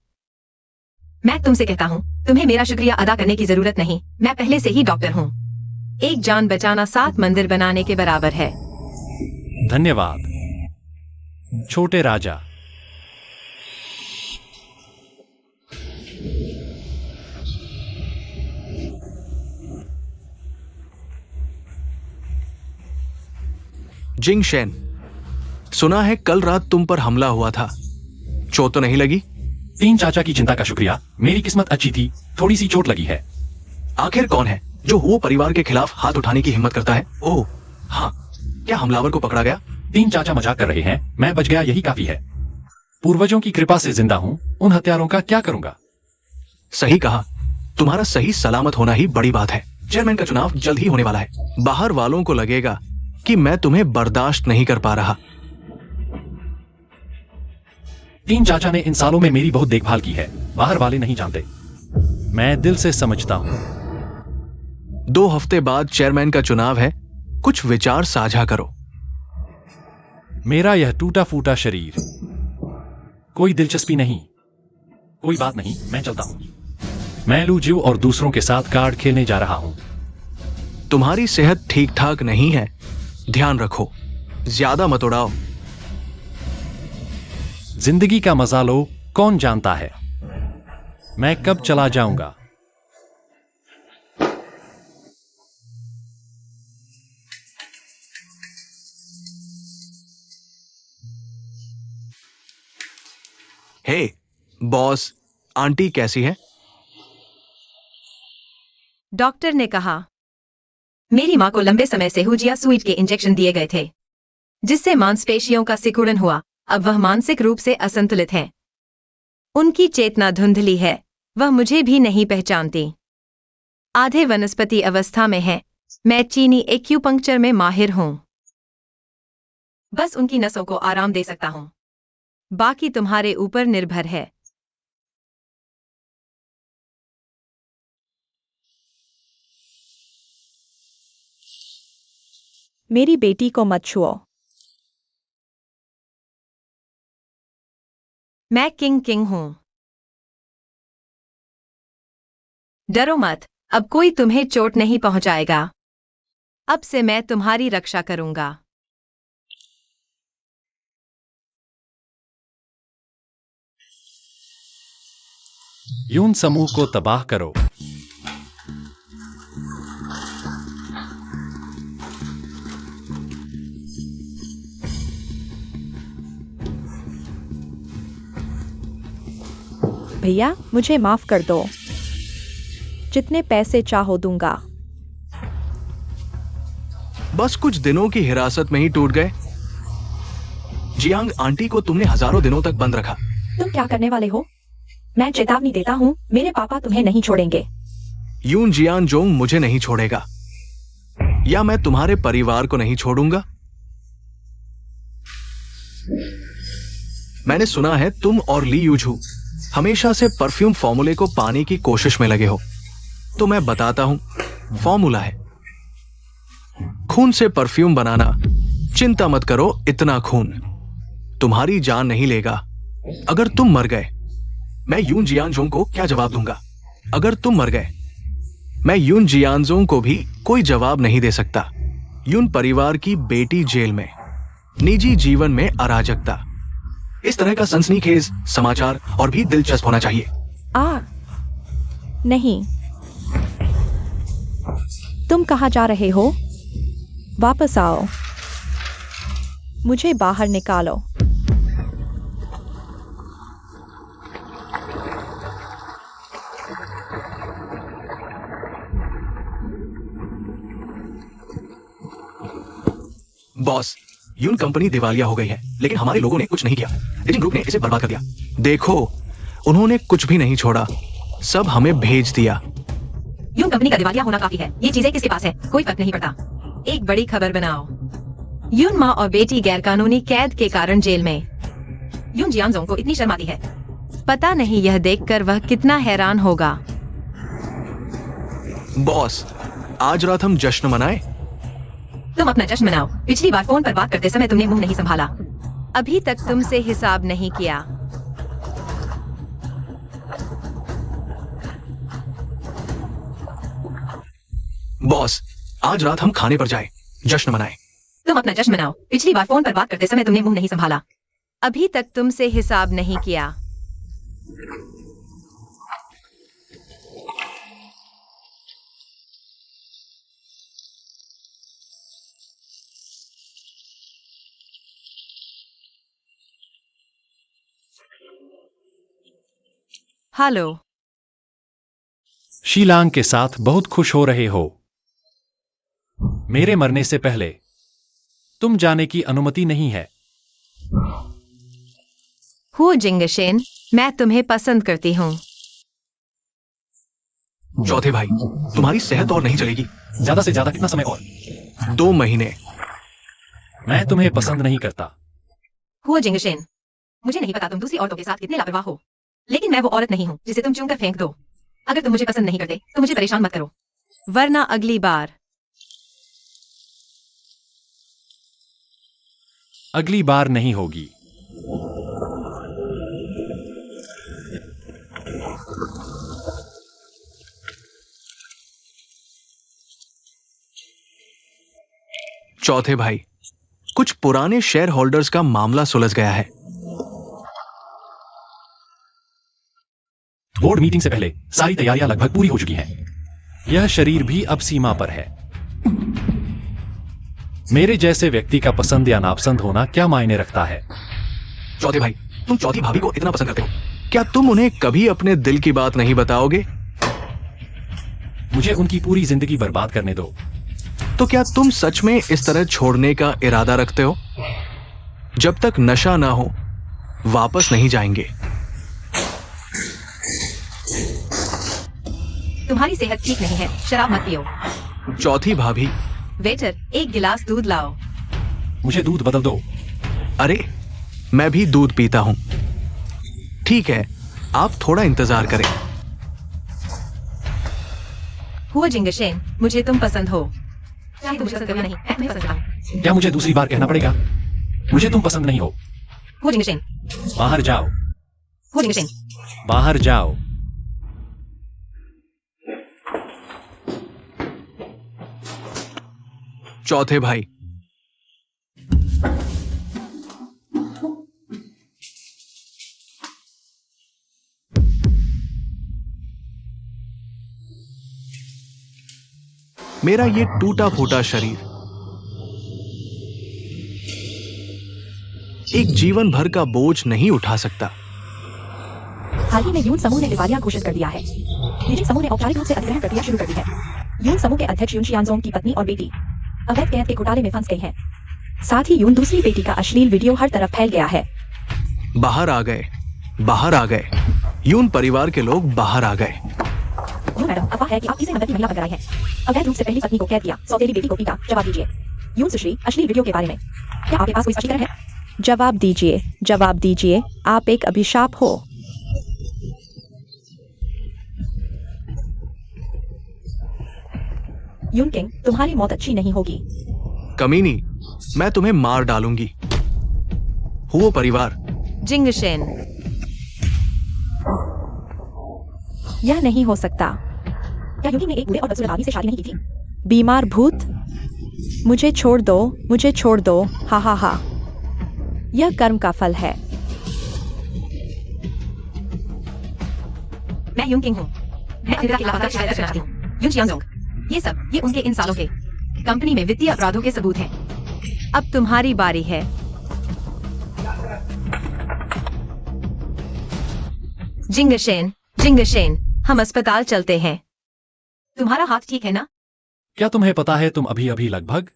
मैं तुमसे कहता हूँ, तुम्हें मेरा शुक्रिया अदा करने की जरूरत नहीं, मैं पहले से ही डॉक्टर हूँ। एक जान बचाना 7 मंदिर बनाने के बराबर है। धन्यवाद, छोटे राजा। जिंग शेन, सुना है कल रात तुम पर हमला हुआ था, चोट तो नहीं लगी? तीन चाचा की चिंता का शुक्रिया, मेरी किस्मत अच्छी थी, थोड़ी सी चोट लगी है। आखिर कौन है जो वो परिवार के खिलाफ हाथ उठाने की हिम्मत करता है? ओह हाँ, क्या हमलावर को पकड़ा गया? तीन चाचा मजाक कर रहे हैं, मैं बच गया, यही काफी है। पूर्वजों की कृपा से जिंदा हूं, उन हत्यारों का क्या करूंगा? सही कहा, तुम्हारा सही सलामत होना ही बड़ी बात है। चेयरमैन का चुनाव जल्द ही होने वाला है। बाहर वालों को लगेगा कि मैं तुम्हें बर्दाश्त नहीं कर पा रहा। तीन चाचा ने इन सालों में मेरी बहुत देखभाल की है, बाहर वाले नहीं जानते। मैं दिल से समझता हूं। 2 हफ्ते बाद चेयरमैन का चुनाव है, कुछ विचार साझा करो। मेरा यह टूटा फूटा शरीर, कोई दिलचस्पी नहीं। कोई बात नहीं, मैं चलता हूं। मैं लूजियो और दूसरों के साथ कार्ड खेलने जा रहा हूं। तुम्हारी सेहत ठीक ठाक नहीं है, ध्यान रखो, ज्यादा मत उड़ाओ। जिंदगी का मजा लो, कौन जानता है मैं कब चला जाऊंगा। हे बॉस, आंटी कैसी है? डॉक्टर ने कहा, मेरी माँ को लंबे समय से हुजिया स्वीट के इंजेक्शन दिए गए थे, जिससे मांसपेशियों का सिकुड़न हुआ। अब वह मानसिक रूप से असंतुलित है। उनकी चेतना धुंधली है, वह मुझे भी नहीं पहचानती। आधे वनस्पति अवस्था में है। मैं चीनी एक्यूपंक्चर में माहिर हूं। बस उनकी नसों को आराम दे सकता हूँ। बाकी तुम्हारे ऊपर निर्भर है। मेरी बेटी को मत छुओ। मैं किंग हूं। डरो मत, अब कोई तुम्हें चोट नहीं पहुंचाएगा। अब से मैं तुम्हारी रक्षा करूंगा। यून समूह को तबाह करो। भैया, मुझे माफ कर दो, जितने पैसे चाहो दूंगा। बस कुछ दिनों की हिरासत में ही टूट गए। जियांग आंटी को तुमने हजारों दिनों तक बंद रखा। तुम क्या करने वाले हो? मैं चेतावनी देता हूँ, मेरे पापा तुम्हें नहीं छोड़ेंगे। यून जियानजोंग मुझे नहीं छोड़ेगा, या मैं तुम्हारे परिवार को नहीं छोड़ूंगा। मैंने सुना है तुम और ली यूझू हमेशा से परफ्यूम फॉर्मूले को पाने की कोशिश में लगे हो, तो मैं बताता हूं, फॉर्मूला है खून से परफ्यूम बनाना। चिंता मत करो, इतना खून तुम्हारी जान नहीं लेगा। अगर तुम मर गए, मैं यून जियानजोंग को क्या जवाब दूंगा? अगर तुम मर गए, मैं यून जियानजोंग को भी कोई जवाब नहीं दे सकता। यून परिवार की बेटी जेल में, निजी जीवन में अराजकता। इस तरह का सनसनीखेज समाचार और भी दिलचस्प होना चाहिए। नहीं, तुम कहाँ जा रहे हो? वापस आओ, मुझे बाहर निकालो। बॉस, यून कंपनी दिवालिया हो गई है, लेकिन हमारे लोगों ने कुछ नहीं किया। रीडिंग ग्रुप ने इसे बर्बाद कर दिया। देखो, उन्होंने कुछ भी नहीं छोड़ा, सब हमें भेज दिया। यून कंपनी का दिवालिया होना काफी है। ये चीजें किसके पास है, कोई फर्क नहीं पड़ता। एक बड़ी खबर बनाओ। यून माँ और बेटी गैरकानूनी कैद के कारण जेल में। यून जियानजोंग को इतनी शर्म आती है। पता नहीं यह देखकर वह कितना हैरान होगा। बॉस, आज रात हम जश्न मनाएं? तुम अपना जश्न मनाओ। पिछली बार फोन पर बात करते समय तुमने मुंह नहीं संभाला। अभी तक तुमसे हिसाब नहीं किया। बॉस, आज रात हम खाने पर जाएं, जश्न मनाएं। तुम अपना जश्न मनाओ। पिछली बार फोन पर बात करते समय तुमने मुंह नहीं संभाला। अभी तक तुमसे हिसाब नहीं किया। हेलो। शीलांग के साथ बहुत खुश हो रहे हो। मेरे मरने से पहले तुम जाने की अनुमति नहीं है। हुओ जिंगशेन, मैं तुम्हें पसंद करती हूँ। चौथे भाई, तुम्हारी सेहत और नहीं चलेगी। ज्यादा से ज्यादा कितना समय और? 2 महीने। मैं तुम्हें पसंद नहीं करता। हुओ जिंगशेन, मुझे नहीं पता तुम दूसरी औरतों के साथ कितने लापरवाह हो, लेकिन मैं वो औरत नहीं हूँ जिसे तुम चूम कर फेंक दो। अगर तुम मुझे पसंद नहीं करते तो मुझे परेशान मत करो। वरना अगली बार। अगली बार नहीं होगी। चौथे भाई, कुछ पुराने शेयर होल्डर्स का मामला सुलझ गया है। बोर्ड मीटिंग से पहले सारी तैयारियां लगभग पूरी हो चुकी हैं। यह शरीर भी अब सीमा पर है। मेरे जैसे व्यक्ति का पसंद या नापसंद होना क्या मायने रखता है? चौथे भाई, तुम चौथी भाभी को इतना पसंद करते हो, क्या तुम उन्हें कभी अपने दिल की बात नहीं बताओगे? मुझे उनकी पूरी जिंदगी बर्बाद करने दो। तो क्या तुम सच में इस तरह छोड़ने का इरादा रखते हो? जब तक नशा ना हो, वापस नहीं जाएंगे। तुम्हारी सेहत ठीक नहीं है, शराब मत पियो। चौथी भाभी, वेटर, 1 गिलास दूध लाओ। मुझे दूध बदल दो। अरे, मैं भी दूध पीता हूं। ठीक है, आप थोड़ा इंतजार करें। हुओ जिंगशेन, मुझे तुम पसंद हो। चाहे तुम मुझे पसंद करो या नहीं, मैं तुम्हें पसंद करता हूं। क्या मुझे दूसरी बार कहना पड़ेगा? मुझे तुम पसंद नहीं हो। हुओ जिंगशेन, बाहर जाओ। हुओ जिंगशेन। बाहर जाओ। चौथे भाई, मेरा ये टूटा फूटा शरीर एक जीवन भर का बोझ नहीं उठा सकता। हाल ही में यून समूह ने दिवालिया घोषित कर दिया है। निजी समूह ने औपचारिक रूप से अधिग्रहण प्रक्रिया शुरू कर दी है। यून समूह के अध्यक्ष यून शियानजोंग की पत्नी और बेटी अवैध कैद के घोटाले में फंस गई हैं। साथ ही यून दूसरी बेटी का अश्लील वीडियो हर तरफ फैल गया है। बाहर आ गए, बाहर आ गए। यून परिवार के लोग बाहर आ गए। यून मैडम, अफवाह है कि आप तीसरे नंबर की महिला बनकर आई हैं। अवैध रूप से पहली पत्नी को कैद किया, सौतेली बेटी को पीटा। जवाब दीजिए। यून सुश्री, अश्लील वीडियो के बारे में क्या आपके पास कोई स्पष्टीकरण है? जवाब दीजिए, जवाब दीजिए। आप एक अभिशाप हो। यून किंग, तुम्हारी मौत अच्छी नहीं होगी। कमीनी, मैं तुम्हें मार डालूंगी। हुओ परिवार, जिंगशेन, यह नहीं हो सकता। क्या यूकी ने एक बूढ़े और बदसूरत आदमी से शादी नहीं की थी? बीमार भूत, मुझे छोड़ दो, मुझे छोड़ दो। हा हा हा, यह कर्म का फल है। मैं यून किंग हूँ। मैं अमेरिका के लापता शायद चाहती हूँ। यून शियानजोंग, ये उनके इन सालों के कंपनी में वित्तीय अपराधों के सबूत हैं। अब तुम्हारी बारी है। जिंगशेन, जिंगशेन, हम अस्पताल चलते हैं। तुम्हारा हाथ ठीक है ना? क्या तुम्हें पता है तुम अभी अभी लगभग?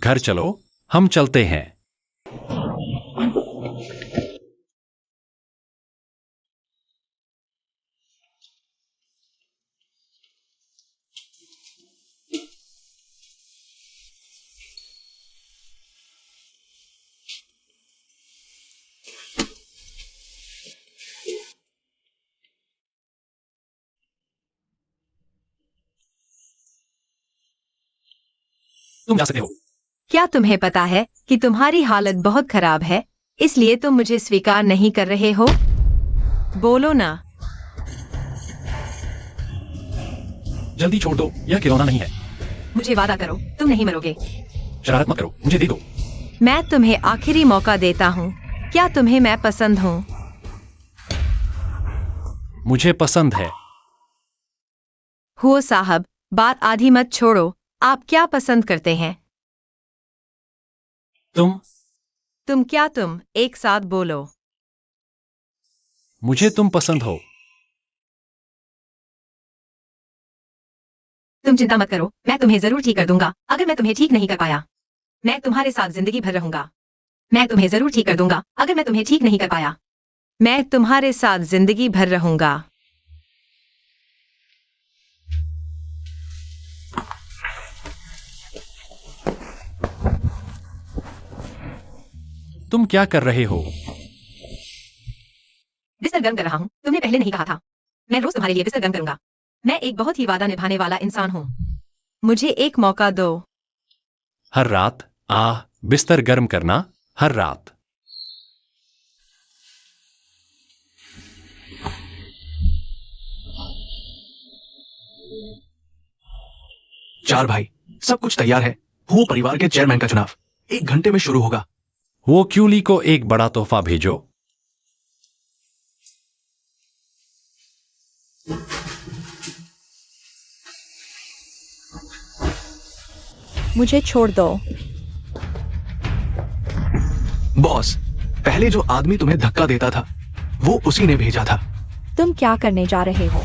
घर चलो, हम चलते हैं। तुम जा सकते हो। क्या तुम्हें पता है कि तुम्हारी हालत बहुत खराब है, इसलिए तुम मुझे स्वीकार नहीं कर रहे हो? बोलो ना। जल्दी छोड़ दो, यह खिलौना नहीं है। मुझे वादा करो, तुम नहीं मरोगे। शरारत मत करो, मुझे दे दो। मैं तुम्हें आखिरी मौका देता हूँ। क्या तुम्हें मैं पसंद हूँ? मुझे पसंद है। हो साहब, बात आधी मत छोड़ो। आप क्या पसंद करते हैं? तुम तुम एक साथ बोलो। मुझे तुम पसंद हो। तुम चिंता मत करो, मैं तुम्हें जरूर ठीक कर दूंगा। अगर मैं तुम्हें ठीक नहीं कर पाया, मैं तुम्हारे साथ जिंदगी भर रहूंगा। मैं तुम्हें जरूर ठीक कर दूंगा अगर मैं तुम्हें ठीक नहीं कर पाया। मैं तुम्हारे साथ जिंदगी भर रहूंगा। तुम क्या कर रहे हो? बिस्तर गर्म कर रहा हूँ। तुमने पहले नहीं कहा था। मैं रोज तुम्हारे लिए बिस्तर गर्म करूंगा। मैं एक बहुत ही वादा निभाने वाला इंसान हूँ। मुझे एक मौका दो। हर रात बिस्तर गर्म करना हर रात। चार भाई, सब कुछ तैयार है। वो परिवार के चेयरमैन का चुनाव 1 घंटे में शुरू होगा। वो क्यूली को एक बड़ा तोहफा भेजो। मुझे छोड़ दो। बॉस, पहले जो आदमी तुम्हें धक्का देता था वो उसी ने भेजा था। तुम क्या करने जा रहे हो?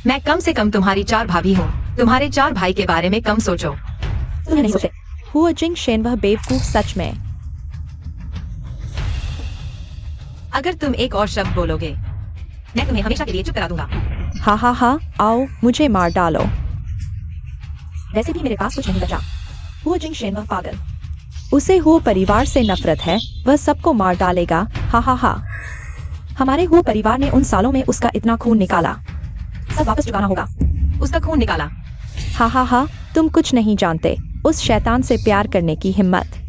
मैं कम से कम तुम्हारी 4 भाभी हूँ। तुम्हारे 4 भाई के बारे में कम सोचो। तुम नहीं सोचे। हुआ जिंग शेन वह बेवकूफ सच में। अगर तुम एक और शब्द बोलोगे, मैं तुम्हें हमेशा के लिए चुप करा दूंगा। हा हा हा, आओ मुझे मार डालो। वैसे भी मेरे पास कुछ नहीं बचा। हुआ जिंग शेन वह पागल। उसे हुआ परिवार से नफरत है, वह सबको मार डालेगा। हा हा हा। हमारे हुआ परिवार ने उन सालों में उसका इतना खून निकाला, सब वापस चुकाना होगा। उसका खून निकाला। हा हा हा। तुम कुछ नहीं जानते उस शैतान से प्यार करने की हिम्मत।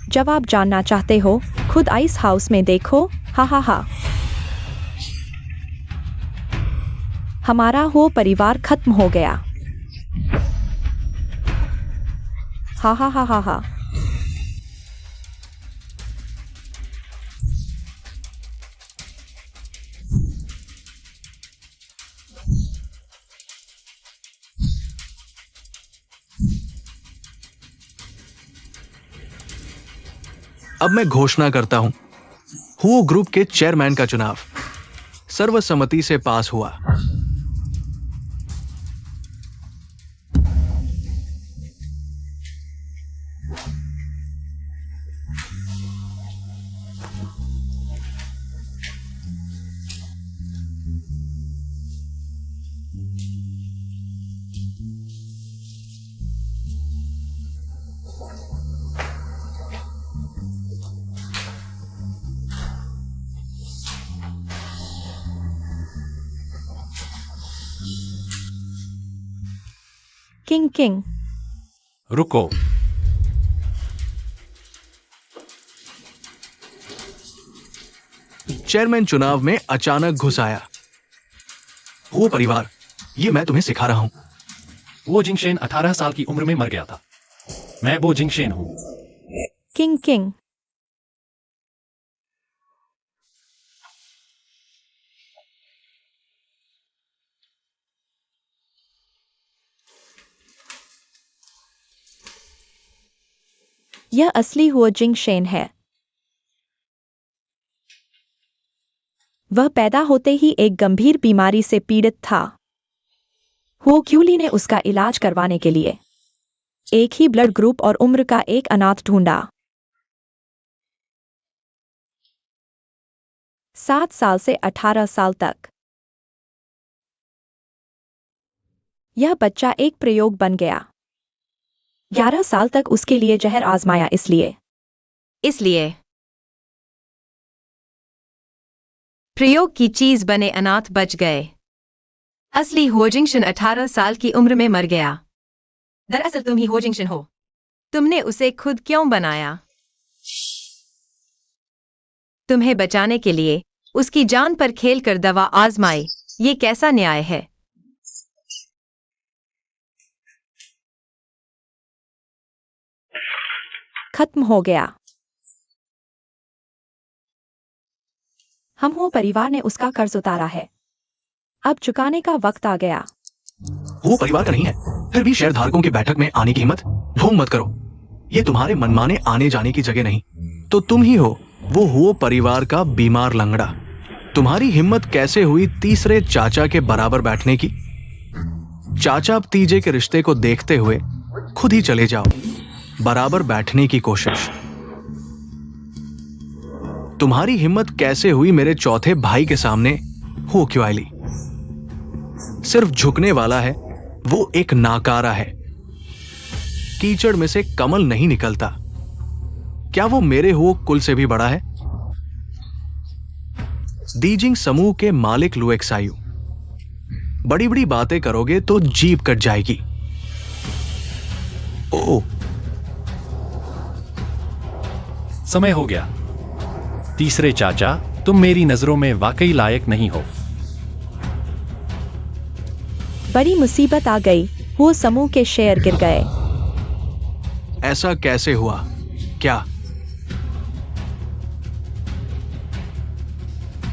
जब आप जानना चाहते हो, खुद आइस हाउस में देखो। हा हा हा। हमारा हो परिवार खत्म हो गया। हा हा हा हा हा। अब मैं घोषणा करता हूं, हुओ ग्रुप के चेयरमैन का चुनाव सर्वसम्मति से पास हुआ। King king. रुको। चेयरमैन चुनाव में अचानक घुस आया। वो परिवार, ये मैं तुम्हें सिखा रहा हूं। वो जिंगशेन 18 साल की उम्र में मर गया था। मैं वो जिंगशेन हूँ। King king. यह असली हुआ जिंग शेन है। वह पैदा होते ही एक गंभीर बीमारी से पीड़ित था। हुओ क्यूली ने उसका इलाज करवाने के लिए एक ही ब्लड ग्रुप और उम्र का एक अनाथ ढूंढा। 7 साल से 18 साल तक यह बच्चा एक प्रयोग बन गया। 11 साल तक उसके लिए जहर आजमाया, इसलिए प्रयोग की चीज बने अनाथ बच गए। असली हुओ जिंगशेन 18 साल की उम्र में मर गया। दरअसल तुम ही हो जिंगशन हो। तुमने उसे खुद क्यों बनाया? तुम्हें बचाने के लिए उसकी जान पर खेलकर दवा आजमाई। ये कैसा न्याय है? खत्म हो गया। हम हो परिवार ने उसका कर्ज उतारा है, अब चुकाने का वक्त आ गया। वो परिवार का नहीं है, फिर भी शेयर धारकों की बैठक में आने की हिम्मत ढोंग मत करो। ये तुम्हारे मनमाने आने जाने की जगह नहीं। तो तुम ही हो वो परिवार का बीमार लंगड़ा। तुम्हारी हिम्मत कैसे हुई तीसरे चाचा के बराबर बैठने की? चाचा भतीजे के रिश्ते को देखते हुए खुद ही चले जाओ, बराबर बैठने की कोशिश। तुम्हारी हिम्मत कैसे हुई मेरे चौथे भाई के सामने? हो क्यों आईली? सिर्फ झुकने वाला है, वो एक नाकारा है। कीचड़ में से कमल नहीं निकलता। क्या वो मेरे हो कुल से भी बड़ा है? दीजिंग समूह के मालिक लुएक्सायु, बड़ी बड़ी बातें करोगे तो जीभ कट जाएगी। ओ, समय हो गया। तीसरे चाचा, तुम मेरी नजरों में वाकई लायक नहीं हो। बड़ी मुसीबत आ गई। वो समूह के शेयर गिर गए। ऐसा कैसे हुआ? क्या?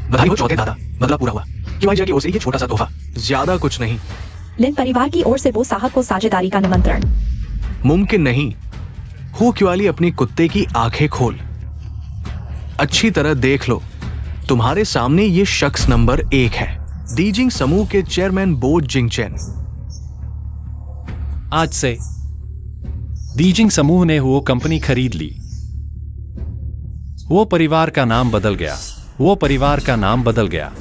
बधाई हो चौथे दादा, बदला पूरा हुआ। की ओर से ये छोटा सा तोहफा, ज्यादा कुछ नहीं। लिन परिवार की ओर से वो साहब को साझेदारी का निमंत्रण। मुमकिन नहीं। हो क्वाली अपनी कुत्ते की आंखें खोल, अच्छी तरह देख लो। तुम्हारे सामने ये शख्स नंबर 1 है, दीजिंग समूह के चेयरमैन बो जिंगचेन। आज से दीजिंग समूह ने वो कंपनी खरीद ली। वो परिवार का नाम बदल गया। वो परिवार का नाम बदल गया।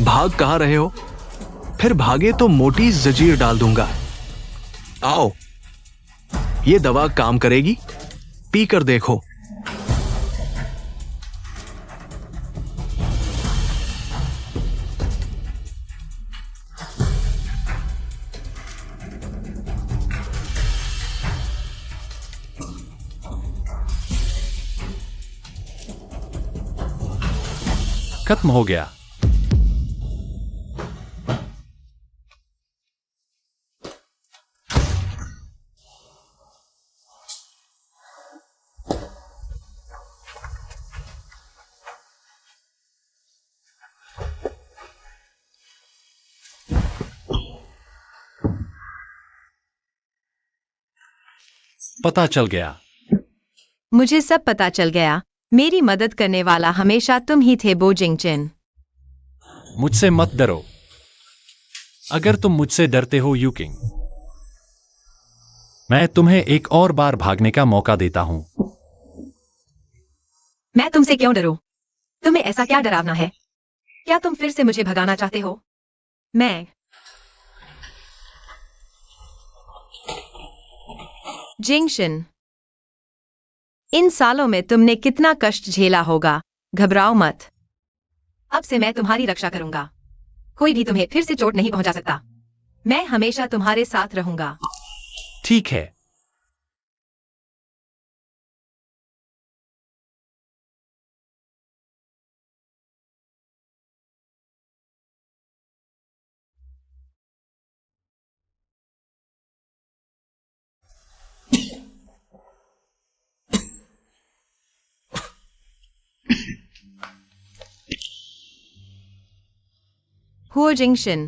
भाग कहां रहे हो? फिर भागे तो मोटी जंजीर डाल दूंगा। आओ, ये दवा काम करेगी, पीकर देखो। खत्म हो गया। पता चल गया। मुझे सब पता चल गया। मेरी मदद करने वाला हमेशा तुम ही थे बो जिंगचेन। मुझसे मत डरो। अगर तुम मुझसे डरते हो यूकिंग, मैं तुम्हें एक और बार भागने का मौका देता हूं। मैं तुमसे क्यों डरूं? तुम्हें ऐसा क्या डरावना है? क्या तुम फिर से मुझे भगाना चाहते हो? मैं जिंगशन, इन सालों में तुमने कितना कष्ट झेला होगा। घबराओ मत। अब से मैं तुम्हारी रक्षा करूंगा। कोई भी तुम्हें फिर से चोट नहीं पहुंचा सकता। मैं हमेशा तुम्हारे साथ रहूंगा। ठीक है। हुओ जिंगशन,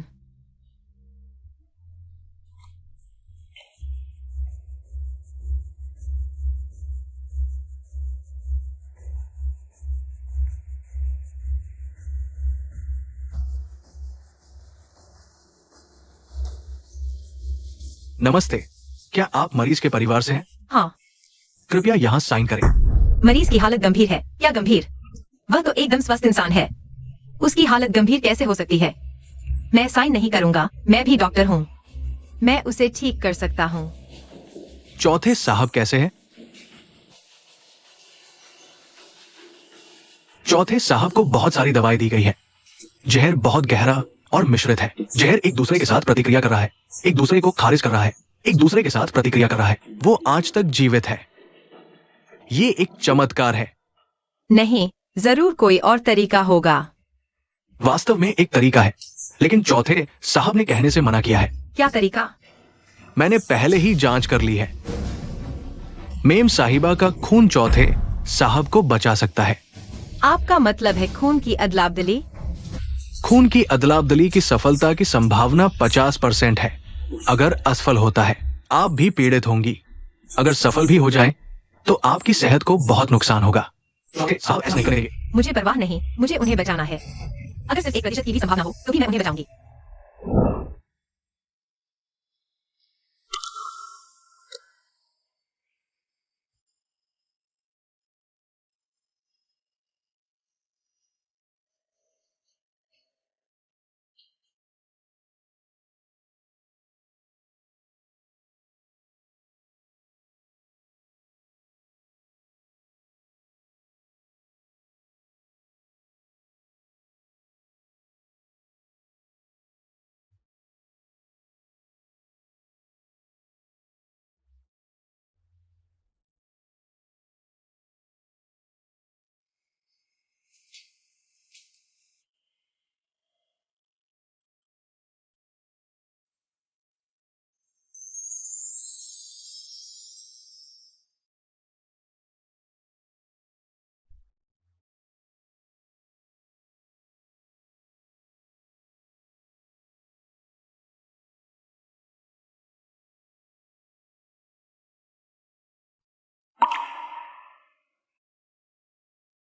नमस्ते, क्या आप मरीज के परिवार से हैं? हाँ। कृपया यहाँ साइन करें। मरीज की हालत गंभीर है। क्या गंभीर? वह तो एकदम स्वस्थ इंसान है। उसकी हालत गंभीर कैसे हो सकती है? मैं साइन नहीं करूंगा। मैं भी डॉक्टर हूँ। मैं उसे ठीक कर सकता हूँ। चौथे साहब कैसे हैं? चौथे साहब को बहुत सारी दवाई दी गई है। जहर बहुत गहरा और मिश्रित है। जहर एक दूसरे के साथ प्रतिक्रिया कर रहा है, एक दूसरे को खारिज कर रहा है, एक दूसरे के साथ प्रतिक्रिया कर रहा है। वो आज तक जीवित है। ये एक चमत्कार है। नहीं, जरूर कोई और तरीका होगा। वास्तव में एक तरीका है, लेकिन चौथे साहब ने कहने से मना किया है। क्या तरीका? मैंने पहले ही जांच कर ली है। मेम साहिबा का खून चौथे साहब को बचा सकता है। आपका मतलब है खून की अदलाबदली? खून की अदलाबदली की सफलता की संभावना 50% है। अगर असफल होता है, आप भी पीड़ित होंगी। अगर सफल भी हो जाए, तो आपकी सेहत को बहुत नुकसान होगा। साहब ऐसा नहीं करेंगे। मुझे परवाह नहीं, मुझे उन्हें बचाना है। अगर सिर्फ 1% की भी संभावना हो तो भी मैं उन्हें बचाऊंगी।